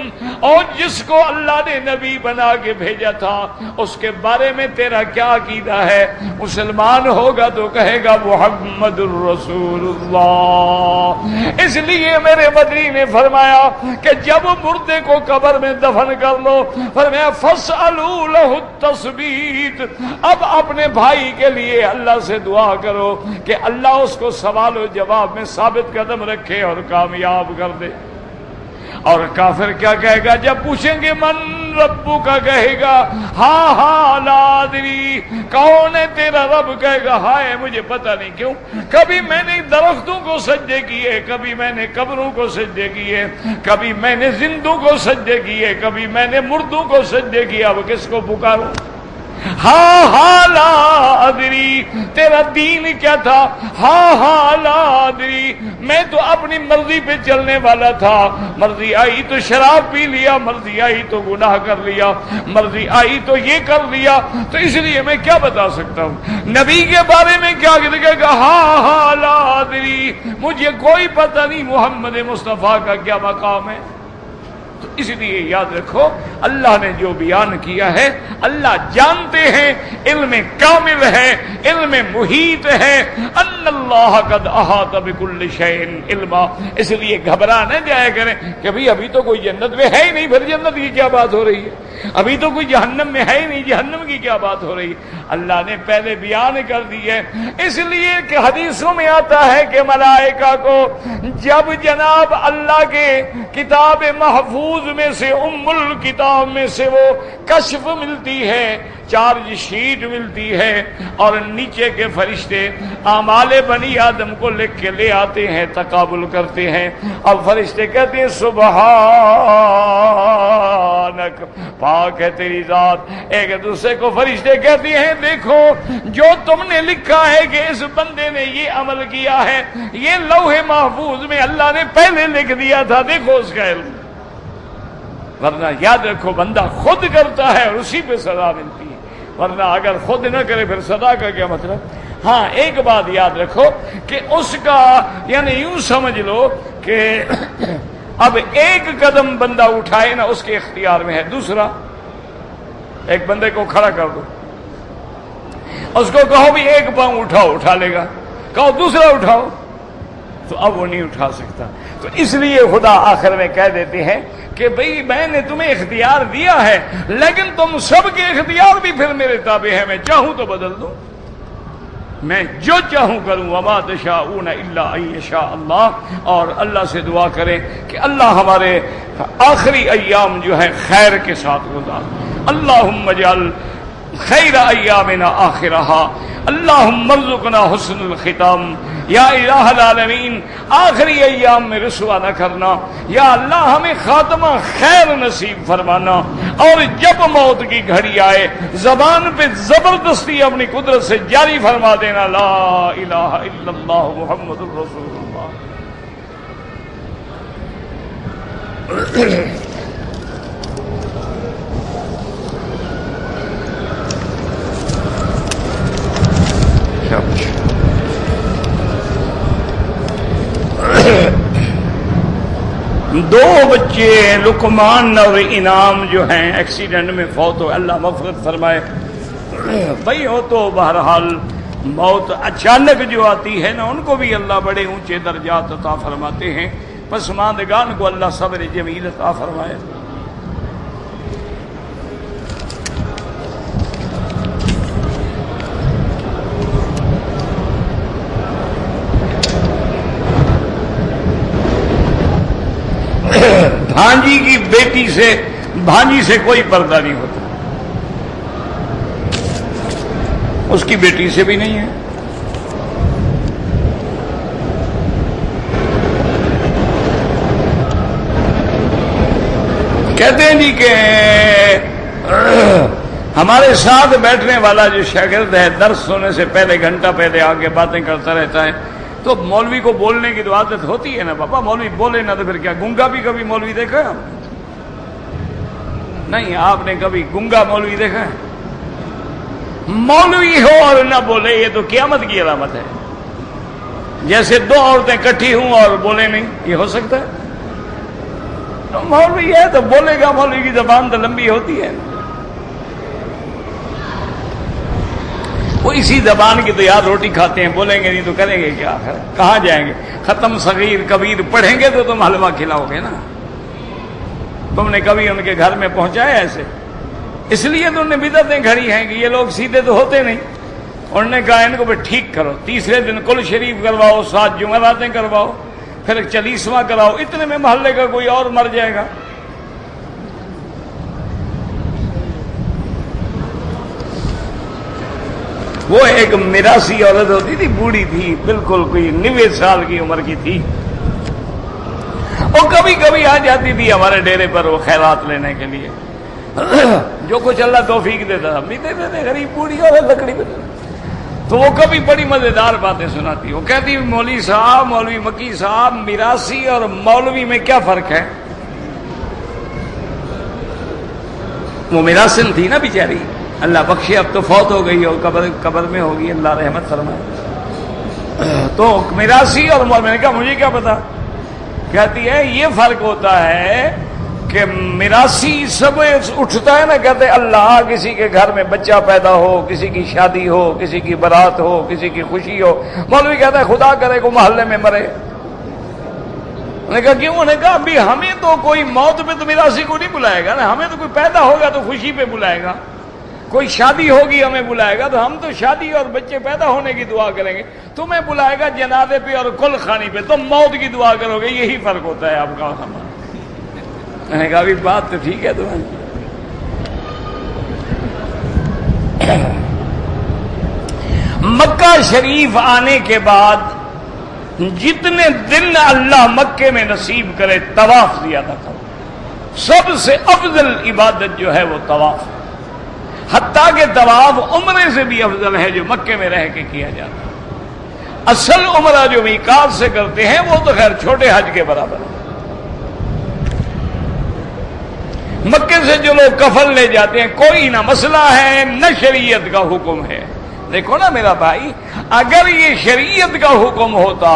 اور جس کو اللہ نے نبی بنا کے بھیجا تھا اس کے بارے میں تیرا کیا عقیدہ ہے، مسلمان ہوگا تو کہے گا محمد الرسول اللہ، اس لیے میرے مدنی نے فرمایا کہ جب مردے کو قبر میں دفن کر لو، فرمایا فاسألوا له التثبیت، اب اپنے بھائی کے لیے اللہ سے دعا کرو کہ اللہ اس کو سوال و جواب میں ثابت قدم رکھے اور کامیاب کر دے، اور کافر کیا کہے گا جب پوچھیں گے من ربو کا، کہے گا ہاں ہاں لا ادری، کون ہے تیرا رب، کہے گا ہائے مجھے پتہ نہیں، کیوں، کبھی میں نے درختوں کو سجدے کیے، کبھی میں نے قبروں کو سجدے کیے، کبھی میں نے زندوں کو سجدے کیے، کبھی میں نے مردوں کو سجدے کیا، اب کس کو پکاروں، ہاں ہاں لا ادری، تیرا دین کیا تھا، ہاں ہاں لا ادری، میں تو اپنی مرضی پہ چلنے والا تھا، مرضی آئی تو شراب پی لیا، مرضی آئی تو گناہ کر لیا، مرضی آئی تو یہ کر لیا، تو اس لیے میں کیا بتا سکتا ہوں، نبی کے بارے میں کیا کہے گا ہاں ہاں لا ادری، مجھے کوئی پتہ نہیں محمد مصطفیٰ کا کیا مقام ہے، تو اس لیے یاد رکھو اللہ نے جو بیان کیا ہے اللہ جانتے ہیں، علم کامل ہے، علم محیط ہے، ان اللہ قد احاط بكل شیء علما، اس لیے گھبرا نہ جایا کریں کہ بھئی ابھی تو کوئی جنت میں ہے ہی نہیں، پھر جنت کی کیا بات ہو رہی ہے، ابھی تو کوئی جہنم میں ہے ہی نہیں، جہنم کی کیا بات ہو رہی ہے، اللہ نے پہلے بیان کر دی ہے، اس لیے کہ حدیثوں میں آتا ہے کہ ملائکہ کو جب جناب اللہ کے کتاب محفوظ میں سے ام الکتاب میں سے وہ کشف ملتی ہے، چارج شیٹ ملتی ہے، اور نیچے کے فرشتے اعمال بنی آدم کو لکھ کے لے آتے ہیں، تقابل کرتے ہیں، اور فرشتے کہتے ہیں سبحانک، پاک ہے تیری ذات، ایک دوسرے کو فرشتے کہتے ہیں دیکھو جو تم نے لکھا ہے کہ اس بندے نے یہ عمل کیا ہے، یہ لوح محفوظ میں اللہ نے پہلے لکھ دیا تھا، دیکھو اس کا علم، ورنہ یاد رکھو بندہ خود کرتا ہے اور اسی پہ سزا ملتی ہے، ورنہ اگر خود نہ کرے پھر سزا کا کیا مطلب، ہاں ایک بات یاد رکھو کہ اس کا یعنی یوں سمجھ لو کہ اب ایک قدم بندہ اٹھائے نا اس کے اختیار میں ہے، دوسرا ایک بندے کو کھڑا کر دو، اس کو کہو بھی ایک پاؤں اٹھاؤ، اٹھا لے گا، کہو دوسرا اٹھاؤ تو اب وہ نہیں اٹھا سکتا، تو اس لیے خدا آخر میں کہہ دیتے ہیں کہ بھئی میں نے تمہیں اختیار دیا ہے لیکن تم سب کے اختیار بھی پھر میرے تابع ہے، میں چاہوں تو بدل دوں، میں جو چاہوں کروں، وما تشاءون الا ان یشاء اللہ، اور اللہ سے دعا کریں کہ اللہ ہمارے آخری ایام جو ہے خیر کے ساتھ گزار، اللہم اجعل خیر ایامنا آخرہا، اللہم ارزقنا حسن الختام، یا الہ العالمین آخری ایام میں رسوا نہ کرنا، یا اللہ ہمیں خاتمہ خیر نصیب فرمانا، اور جب موت کی گھڑی آئے زبان پہ زبردستی اپنی قدرت سے جاری فرما دینا لا الہ الا اللہ محمد الرسول اللہ۔ دو بچے لقمان اور انعام جو ہیں ایکسیڈنٹ میں فوت ہو، اللہ مغفرت فرمائے۔ بھائی ہو تو بہرحال موت اچانک جو آتی ہے نا، ان کو بھی اللہ بڑے اونچے درجات عطا فرماتے ہیں، پسماندگان کو اللہ صبر جمیل عطا فرمائے۔ بھانجی کی بیٹی سے بھانجی سے کوئی پردہ نہیں ہوتا، اس کی بیٹی سے بھی نہیں ہے۔ کہتے ہیں جی کہ ہمارے ساتھ بیٹھنے والا جو شاگرد ہے درس سونے سے پہلے گھنٹہ پہلے آگے باتیں کرتا رہتا ہے، تو مولوی کو بولنے کی تو عادت ہوتی ہے نا، بابا مولوی بولے نا تو پھر کیا گنگا بھی کبھی مولوی دیکھا ہے؟ نہیں، آپ نے کبھی گنگا مولوی دیکھا ہے؟ مولوی ہو اور نہ بولے یہ تو قیامت کی علامت ہے، جیسے دو عورتیں کٹھی ہوں اور بولے نہیں، یہ ہو سکتا ہے؟ تو مولوی ہے تو بولے گا، مولوی کی زبان تو لمبی ہوتی ہے، وہ اسی زبان کی تو یار روٹی کھاتے ہیں، بولیں گے نہیں تو کریں گے کیا؟ کہاں جائیں گے؟ ختم صغیر کبیر پڑھیں گے تو تم حلوہ کھلاؤ گے نا۔ تم نے کبھی ان کے گھر میں پہنچایا ایسے؟ اس لیے تو انہوں نے بدعتیں گھڑی ہیں کہ یہ لوگ سیدھے تو ہوتے نہیں۔ انہوں نے کہا ان کو بھی ٹھیک کرو، تیسرے دن کل شریف کرواؤ، 7 جمعراتیں کرواؤ، پھر 40واں کراؤ، اتنے میں محلے کا کوئی اور مر جائے گا۔ وہ ایک میراثی عورت ہوتی تھی، بوڑھی تھی، بالکل کوئی 90 سال کی عمر کی تھی، وہ کبھی کبھی آ جاتی تھی ہمارے ڈیرے پر وہ خیرات لینے کے لیے، جو کچھ اللہ توفیق دیتا ہم بھی دیتے تھے، غریب بوڑھی عورت لکڑی پہ۔ تو وہ کبھی بڑی مزیدار باتیں سناتی، وہ کہتی مولوی صاحب، مولوی مکی صاحب، میراثی اور مولوی میں کیا فرق ہے؟ وہ میراثن تھی نا بیچاری، اللہ بخشے اب تو فوت ہو گئی اور قبر میں ہوگی، اللہ رحمت فرمائے۔ تو میراثی اور میں نے کہا مجھے کیا پتا؟ کہتی ہے یہ فرق ہوتا ہے کہ میراثی سب اٹھتا ہے نا، کہتے ہیں اللہ کسی کے گھر میں بچہ پیدا ہو، کسی کی شادی ہو، کسی کی برات ہو، کسی کی خوشی ہو، مولوی کہتا ہے خدا کرے کو محلے میں مرے۔ انہوں نے کہا کیوں؟ انہوں نے کہا ابھی ہمیں تو کوئی موت پہ تو میراثی کو نہیں بلائے گا نا، ہمیں تو کوئی پیدا ہوگا تو خوشی پہ بلائے گا، کوئی شادی ہوگی ہمیں بلائے گا تو ہم تو شادی اور بچے پیدا ہونے کی دعا کریں گے، تمہیں بلائے گا جنازے پہ اور کل خانی پہ، تم موت کی دعا کرو گے، یہی فرق ہوتا ہے آپ کا ہمارا۔ میں نے کہا بھی بات تو ٹھیک ہے تمہیں۔ مکہ شریف آنے کے بعد جتنے دن اللہ مکے میں نصیب کرے طواف زیادہ کرو، سب سے افضل عبادت جو ہے وہ طواف، حتیٰ کہ طواف عمرے سے بھی افضل ہے جو مکے میں رہ کے کیا جاتا ہے۔ اصل عمرہ جو میقات سے کرتے ہیں وہ تو خیر چھوٹے حج کے برابر ہے۔ مکے سے جو لوگ کفن لے جاتے ہیں کوئی نہ مسئلہ ہے نہ شریعت کا حکم ہے۔ دیکھو نا میرا بھائی، اگر یہ شریعت کا حکم ہوتا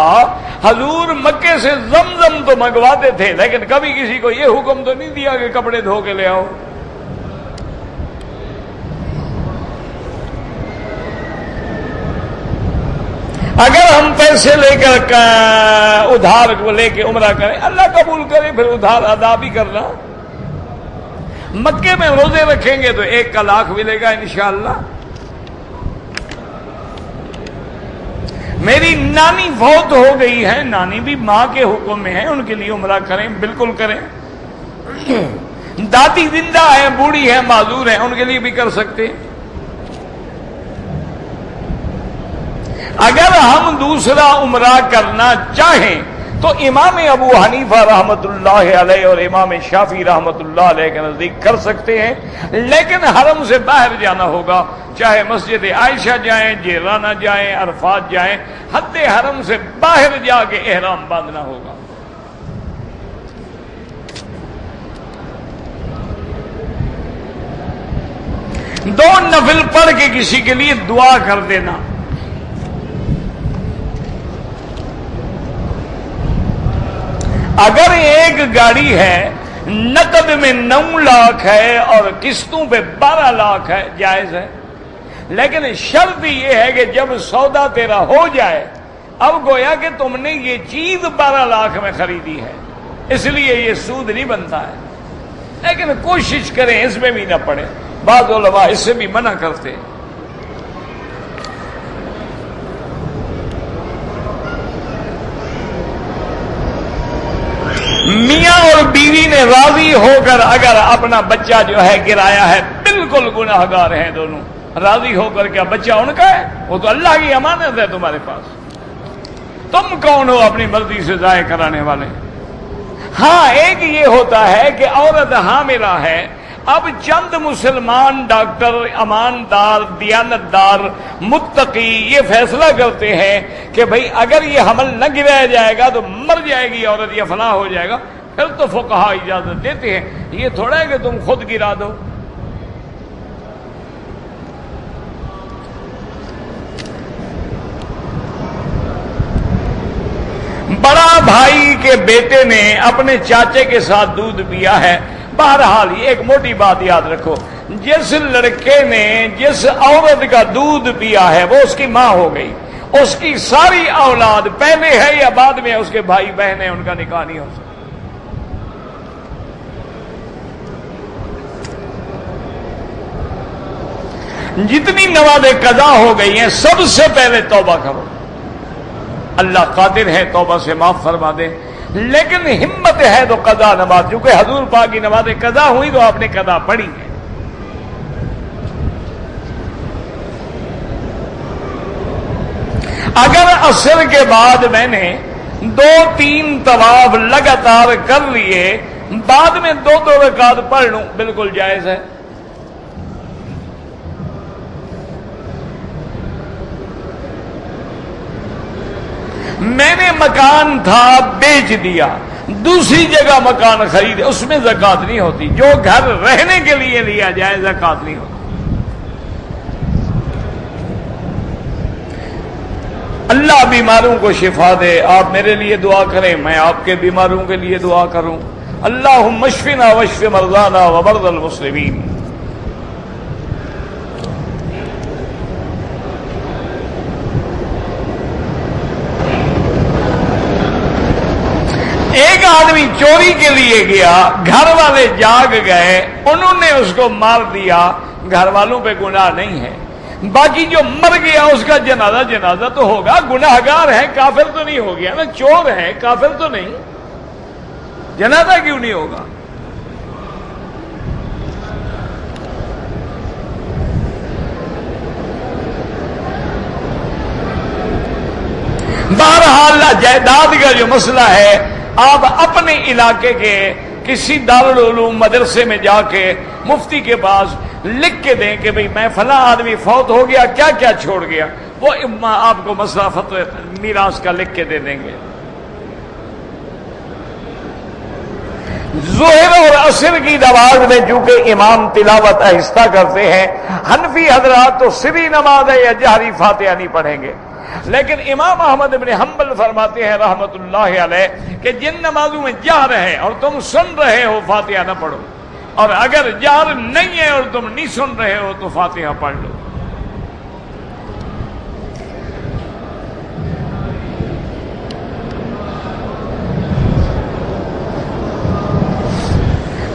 حضور مکے سے زمزم تو منگواتے تھے، لیکن کبھی کسی کو یہ حکم تو نہیں دیا کہ کپڑے دھو کے لے آؤ۔ اگر ہم پیسے لے کر ادھار کو لے کے عمرہ کریں، اللہ قبول کرے، پھر ادھار ادا بھی کرنا۔ مکے میں روزے رکھیں گے تو 1 کا لاکھ ملے گا انشاءاللہ۔ میری نانی فوت ہو گئی ہے، نانی بھی ماں کے حکم میں ہے، ان کے لیے عمرہ کریں، بالکل کریں۔ دادی زندہ ہے، بوڑھی ہے، معذور ہے، ان کے لیے بھی کر سکتے۔ اگر ہم دوسرا عمرہ کرنا چاہیں تو امام ابو حنیفہ رحمت اللہ علیہ اور امام شافعی رحمت اللہ علیہ کے نزدیک کر سکتے ہیں، لیکن حرم سے باہر جانا ہوگا، چاہے مسجد عائشہ جائیں، جیرانہ جائیں، عرفات جائیں، حد حرم سے باہر جا کے احرام باندھنا ہوگا۔ دو نفل پڑھ کے کسی کے لیے دعا کر دینا۔ اگر ایک گاڑی ہے نقد میں 9 لاکھ ہے اور قسطوں پہ 12 لاکھ ہے، جائز ہے، لیکن شرط یہ ہے کہ جب سودا تیرا ہو جائے، اب گویا کہ تم نے یہ چیز 12 لاکھ میں خریدی ہے، اس لیے یہ سود نہیں بنتا ہے، لیکن کوشش کریں اس میں بھی نہ پڑے۔ بعض علماء اس سے بھی منع کرتے ہیں۔ میاں اور بیوی نے راضی ہو کر اگر اپنا بچہ جو ہے گرایا ہے، بالکل گناہ گار ہیں دونوں، راضی ہو کر کیا بچہ ان کا ہے؟ وہ تو اللہ کی امانت ہے تمہارے پاس، تم کون ہو اپنی مرضی سے ضائع کرانے والے؟ ہاں ایک یہ ہوتا ہے کہ عورت حاملہ ہے، اب چند مسلمان ڈاکٹر ایماندار دیانتدار متقی یہ فیصلہ کرتے ہیں کہ بھئی اگر یہ حمل نہ گرایا جائے گا تو مر جائے گی عورت یا فلاں ہو جائے گا، پھر تو فقہا اجازت دیتے ہیں، یہ تھوڑا ہے کہ تم خود گرا دو۔ بڑا بھائی کے بیٹے نے اپنے چاچے کے ساتھ دودھ پیا ہے۔ بہرحال یہ ایک موٹی بات یاد رکھو، جس لڑکے نے جس عورت کا دودھ پیا ہے وہ اس کی ماں ہو گئی، اس کی ساری اولاد پہلے ہے یا بعد میں اس کے بھائی بہن ہیں، ان کا نکاح نہیں ہو سکتا۔ جتنی نمازیں قضا ہو گئی ہیں سب سے پہلے توبہ کرو، اللہ قادر ہے توبہ سے معاف فرما دے، لیکن ہمت ہے تو قضا نماز، کیونکہ حضور پاک کی نمازیں قضا ہوئی تو آپ نے قضا پڑھی ہے۔ اگر عصر کے بعد میں نے 2-3 طواف لگاتار کر لیے، بعد میں 2 رکعت پڑھ لوں، بالکل جائز ہے۔ میں نے مکان تھا بیچ دیا، دوسری جگہ مکان خریدے، اس میں زکوٰۃ نہیں ہوتی، جو گھر رہنے کے لیے لیا جائے زکوٰۃ نہیں ہوتی۔ اللہ بیماروں کو شفا دے، آپ میرے لیے دعا کریں، میں آپ کے بیماروں کے لیے دعا کروں۔ اللہم اشفنا واشف مرضانا ومرضى المسلمین۔ ایک آدمی چوری کے لیے گیا، گھر والے جاگ گئے، انہوں نے اس کو مار دیا، گھر والوں پہ گناہ نہیں ہے، باقی جو مر گیا اس کا جنازہ تو ہوگا، گناہ گار ہے، کافر تو نہیں ہو گیا نا، چور ہے کافر تو نہیں، جنازہ کیوں نہیں ہوگا؟ بہرحال جائیداد کا جو مسئلہ ہے، آپ اپنے علاقے کے کسی دارالعلوم مدرسے میں جا کے مفتی کے پاس لکھ کے دیں کہ بھئی میں فلاں آدمی فوت ہو گیا، کیا کیا چھوڑ گیا، وہ آپ کو مسئلہ فتوی میراث کا لکھ کے دے دیں گے۔ ظہر اور عصر کی نماز میں چونکہ امام تلاوت آہستہ کرتے ہیں، حنفی حضرات تو سری نماز ہے یا جہری فاتحہ نہیں پڑھیں گے، لیکن امام احمد بن حنبل فرماتے ہیں رحمت اللہ علیہ کہ جن نمازوں میں جہر ہے اور تم سن رہے ہو فاتحہ نہ پڑھو، اور اگر جہر نہیں ہے اور تم نہیں سن رہے ہو تو فاتحہ پڑھ لو۔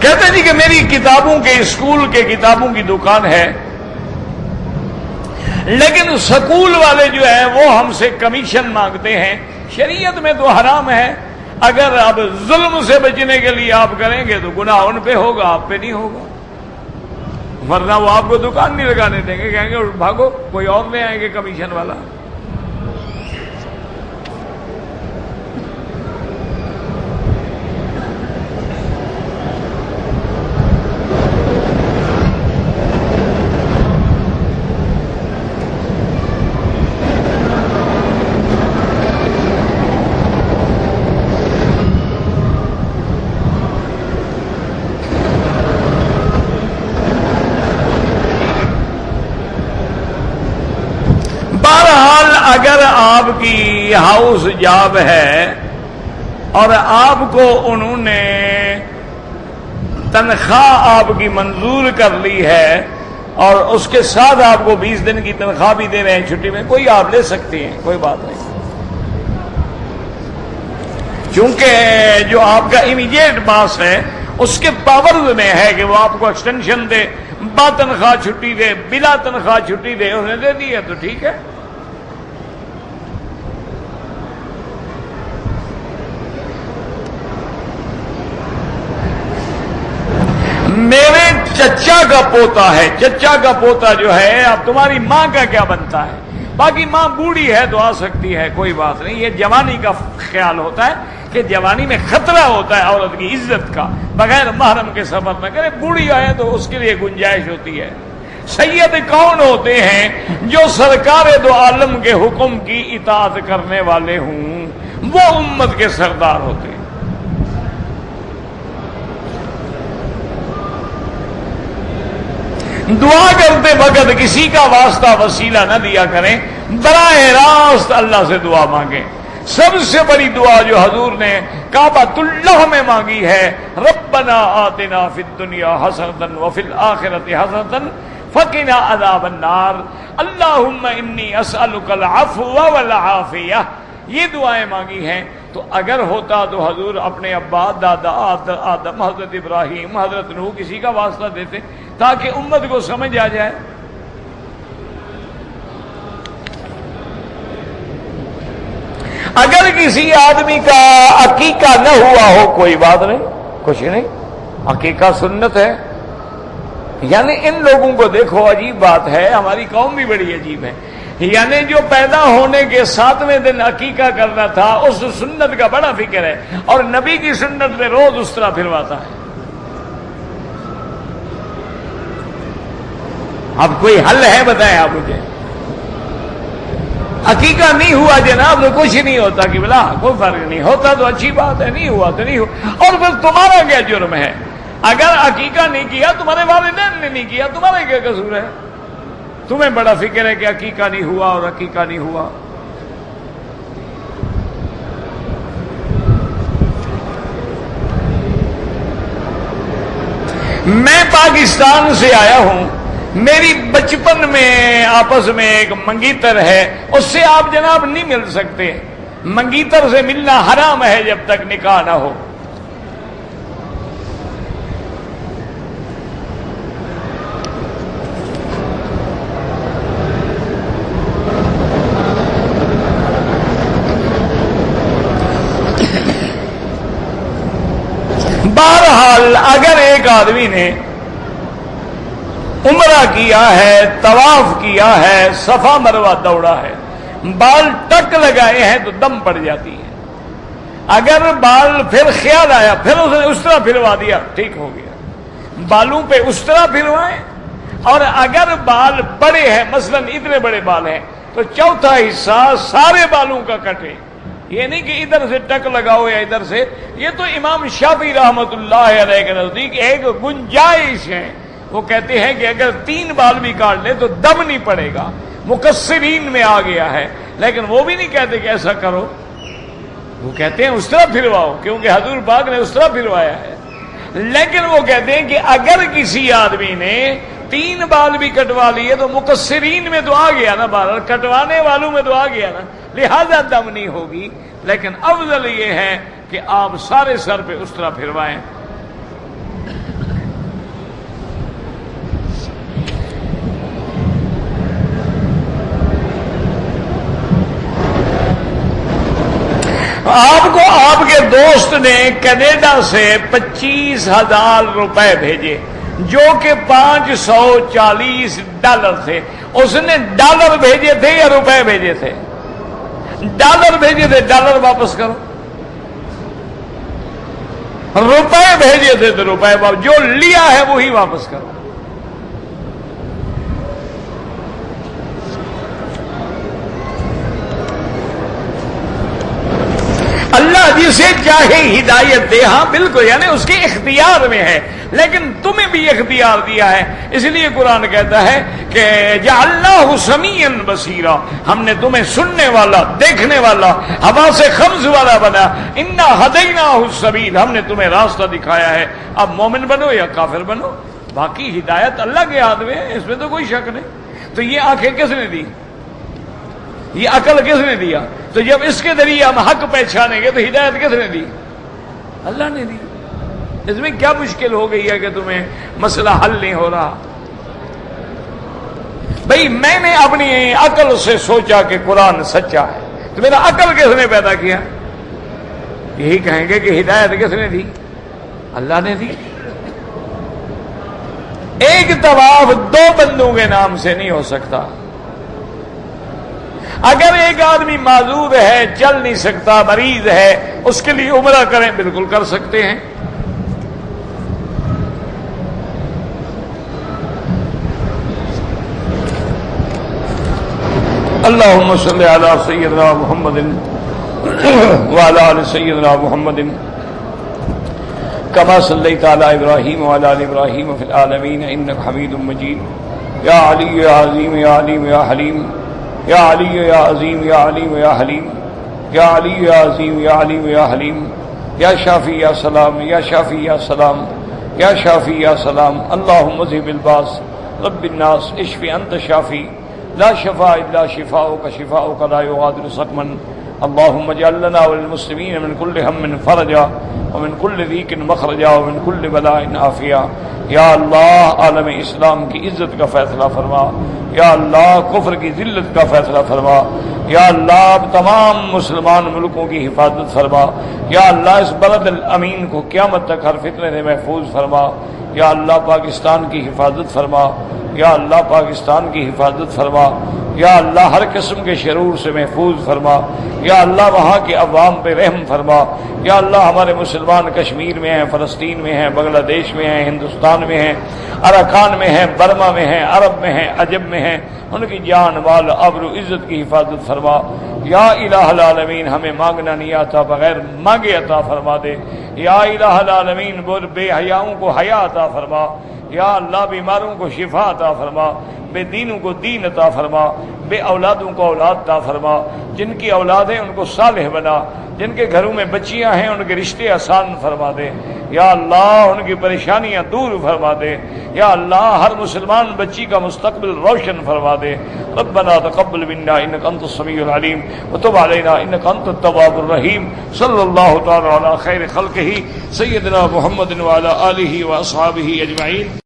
کہتے ہیں جی کہ میری کتابوں کے اسکول کے کتابوں کی دکان ہے، لیکن سکول والے جو ہیں وہ ہم سے کمیشن مانگتے ہیں، شریعت میں تو حرام ہے، اگر اب ظلم سے بچنے کے لیے آپ کریں گے تو گناہ ان پہ ہوگا، آپ پہ نہیں ہوگا، ورنہ وہ آپ کو دکان نہیں لگانے دیں گے، کہیں گے بھاگو کوئی اور لے آئیں گے کمیشن والا۔ کی ہاؤس جاب ہے اور آپ کو انہوں نے تنخواہ آپ کی منظور کر لی ہے اور اس کے ساتھ آپ کو 20 دن کی تنخواہ بھی دے رہے ہیں چھٹی میں، کوئی آپ لے سکتے ہیں، کوئی بات نہیں، چونکہ جو آپ کا امیڈیٹ باس ہے اس کے پاور میں ہے کہ وہ آپ کو ایکسٹینشن دے، با تنخواہ چھٹی دے، بلا تنخواہ چھٹی دے، اس نے دے دی ہے تو ٹھیک ہے۔ میرے چچا کا پوتا ہے، چچا کا پوتا جو ہے، اب تمہاری ماں کا کیا بنتا ہے؟ باقی ماں بوڑھی ہے تو آ سکتی ہے، کوئی بات نہیں۔ یہ جوانی کا خیال ہوتا ہے کہ جوانی میں خطرہ ہوتا ہے عورت کی عزت کا، بغیر محرم کے سفر نہ کرے، بوڑھی آئے تو اس کے لیے گنجائش ہوتی ہے۔ سید کون ہوتے ہیں؟ جو سرکار دو عالم کے حکم کی اطاعت کرنے والے ہوں، وہ امت کے سردار ہوتے ہیں۔ دعا کرتے وقت کسی کا واسطہ وسیلہ نہ دیا کریں، براہ راست اللہ سے دعا مانگیں۔ سب سے بڑی دعا جو حضور نے کعبۃ اللہ میں مانگی ہے، ربنا آتنا فی الدنیا حسنۃ وفی الآخرۃ حسنۃ فقنا عذاب النار، اللہم انی اسألک العفو والعافیہ، یہ دعائیں مانگی ہیں۔ تو اگر ہوتا تو حضور اپنے ابا، دادا آدم، حضرت ابراہیم، حضرت نوح، کسی کا واسطہ دیتے تاکہ امت کو سمجھ آ جائے۔ اگر کسی آدمی کا عقیقہ نہ ہوا ہو کوئی بات نہیں، کچھ نہیں، عقیقہ سنت ہے۔ یعنی ان لوگوں کو دیکھو، عجیب بات ہے، ہماری قوم بھی بڑی عجیب ہے، یعنی جو پیدا ہونے کے 7ویں دن عقیقہ کرنا تھا اس سنت کا بڑا فکر ہے، اور نبی کی سنت میں روز اس طرح پھرواتا ہے۔ اب کوئی حل ہے بتائیں آپ مجھے؟ عقیقہ نہیں ہوا جناب تو کچھ نہیں ہوتا، کہ بلا کوئی فرق نہیں ہوتا تو اچھی بات ہے، نہیں ہوا تو نہیں ہوا، اور پھر تمہارا کیا جرم ہے؟ اگر عقیقہ نہیں کیا، تمہارے والدین نے نہیں کیا، تمہارا کیا قصور ہے؟ تمہیں بڑا فکر ہے کہ عقیقہ نہیں ہوا اور عقیقہ نہیں ہوا۔ میں پاکستان سے آیا ہوں، میری بچپن میں آپس میں ایک منگیتر ہے، اس سے آپ جناب نہیں مل سکتے، منگیتر سے ملنا حرام ہے جب تک نکاح نہ ہو۔ بہرحال اگر ایک آدمی نے عمرہ کیا ہے، طواف کیا ہے، صفا مروہ دوڑا ہے، بال ٹک لگائے ہیں تو دم پڑ جاتی ہے۔ اگر بال پھر خیال آیا، پھر اس نے اس طرح پھروا دیا، ٹھیک ہو گیا۔ بالوں پہ اس طرح پھروائیں، اور اگر بال بڑے ہیں، مثلا اتنے بڑے بال ہیں، تو چوتھا حصہ سارے بالوں کا کٹے، یہ نہیں کہ ادھر سے ٹک لگاؤ یا ادھر سے۔ یہ تو امام شافعی رحمت اللہ علیہ کے نزدیک ایک گنجائش ہے، وہ کہتے ہیں کہ اگر 3 بال بھی کاٹ لے تو دم نہیں پڑے گا، مقصرین میں آ گیا ہے، لیکن وہ بھی نہیں کہتے کہ ایسا کرو، وہ کہتے ہیں اس طرح پھرواؤ، کیونکہ حضور پاک نے اس طرح پھروایا ہے۔ لیکن وہ کہتے ہیں کہ اگر کسی آدمی نے 3 بال بھی کٹوا لیے تو مقصرین میں تو آ گیا نا، بال کٹوانے والوں میں تو آ گیا نا، لہذا دم نہیں ہوگی۔ لیکن افضل یہ ہے کہ آپ سارے سر پہ اس طرح پھروائیں۔ آپ کو آپ کے دوست نے کینیڈا سے 25,000 روپے بھیجے، جو کہ $540 تھے۔ اس نے ڈالر بھیجے تھے یا روپے بھیجے تھے؟ ڈالر بھیجے تھے، ڈالر واپس کرو۔ روپے بھیجے تھے تو روپے واپس، جو لیا ہے وہی واپس کرو۔ اللہ جسے چاہے ہدایت دے، ہاں بالکل، یعنی اس کے اختیار میں ہے۔ لیکن تمہیں بھی اختیار دیا ہے. اس لیے قرآن کہتا ہے کہ جعلناہ سمیعا بصیرا، ہم نے تمہیں سننے والا، دیکھنے والا، حواس خمس والا بنا. انا ہدیناہ السبیل، ہم نے تمہیں راستہ دکھایا ہے. اب مومن بنو یا کافر بنو، باقی ہدایت اللہ کے ہاتھ میں ہے، اس میں تو کوئی شک نہیں. تو یہ آنکھیں کس نے دی؟ یہ عقل کس نے دیا؟ تو جب اس کے ذریعے ہم حق پہچانیں گے تو ہدایت کس نے دی؟ اللہ نے دی. اس میں کیا مشکل ہو گئی ہے کہ تمہیں مسئلہ حل نہیں ہو رہا؟ بھئی میں نے اپنی عقل سے سوچا کہ قرآن سچا ہے، تو میرا عقل کس نے پیدا کیا؟ یہی کہیں گے کہ ہدایت کس نے دی؟ اللہ نے دی. ایک طواف دو بندوں کے نام سے نہیں ہو سکتا. اگر ایک آدمی معذور ہے، چل نہیں سکتا، مریض ہے، اس کے لیے عمرہ کریں، بالکل کر سکتے ہیں. اللہم صلی علی سیدنا محمد وعلی آل سیدنا محمد کما صلیت علی ابراہیم وعلی آل ابراہیم فی العالمین انک حمید مجید. یا علی یا عظیم یا علیم یا حلیم، یا علی یا عظیم یا علیم یا حلیم، یا علی یا عظیم یا علیم یا حلیم، یا شافی یا سلام، یا شافی یا سلام، یا شافی یا سلام. اللہم اذھب الباس رب الناس اشفی انت شافی لا شفاء الا شفاؤک شفاؤک لا یغادر سقما. اللهم اجعل لنا وللمسلمين من كل هم فرجا ومن كل ضيق مخرجا ومن كل بلاء عافيا. یا اللہ عالم اسلام کی عزت کا فیصلہ فرما. یا اللہ کفر کی ذلت کا فیصلہ فرما. یا اللہ تمام مسلمان ملکوں کی حفاظت فرما. یا اللہ اس بلد الامین کو قیامت تک ہر فتنے سے محفوظ فرما. یا اللہ پاکستان کی حفاظت فرما. یا اللہ پاکستان کی حفاظت فرما. یا اللہ ہر قسم کے شرور سے محفوظ فرما. یا اللہ وہاں کے عوام پہ رحم فرما. یا اللہ ہمارے مسلمان کشمیر میں ہیں، فلسطین میں ہیں، بنگلہ دیش میں ہیں، ہندوستان میں ہیں، اراکان میں ہیں، برما میں ہیں، عرب میں ہیں، عجب میں ہیں، ان کی جان مال آبرو عزت کی حفاظت فرما. یا الہ العالمین ہمیں مانگنا نہیں آتا، بغیر مانگے عطا فرما دے. یا الہ العالمین بے حیاؤں کو حیا عطا فرما. یا اللہ بیماروں کو شفا عطا فرما، بے دینوں کو دین عطا فرما، بے اولادوں کو اولاد عطا فرما. جن کی اولاد ہیں ان کو صالح بنا، جن کے گھروں میں بچیاں ہیں ان کے رشتے آسان فرما دے. یا اللہ ان کی پریشانیاں دور فرما دے. یا اللہ ہر مسلمان بچی کا مستقبل روشن فرما دے. ربنا تقبل منا انک انت السمیع العلیم وتب علینا انک انت التواب الرحیم. صلی اللہ تعالی علی خیر خلقہ سیدنا محمد وعلی آلہ واصحابہ اجمعین.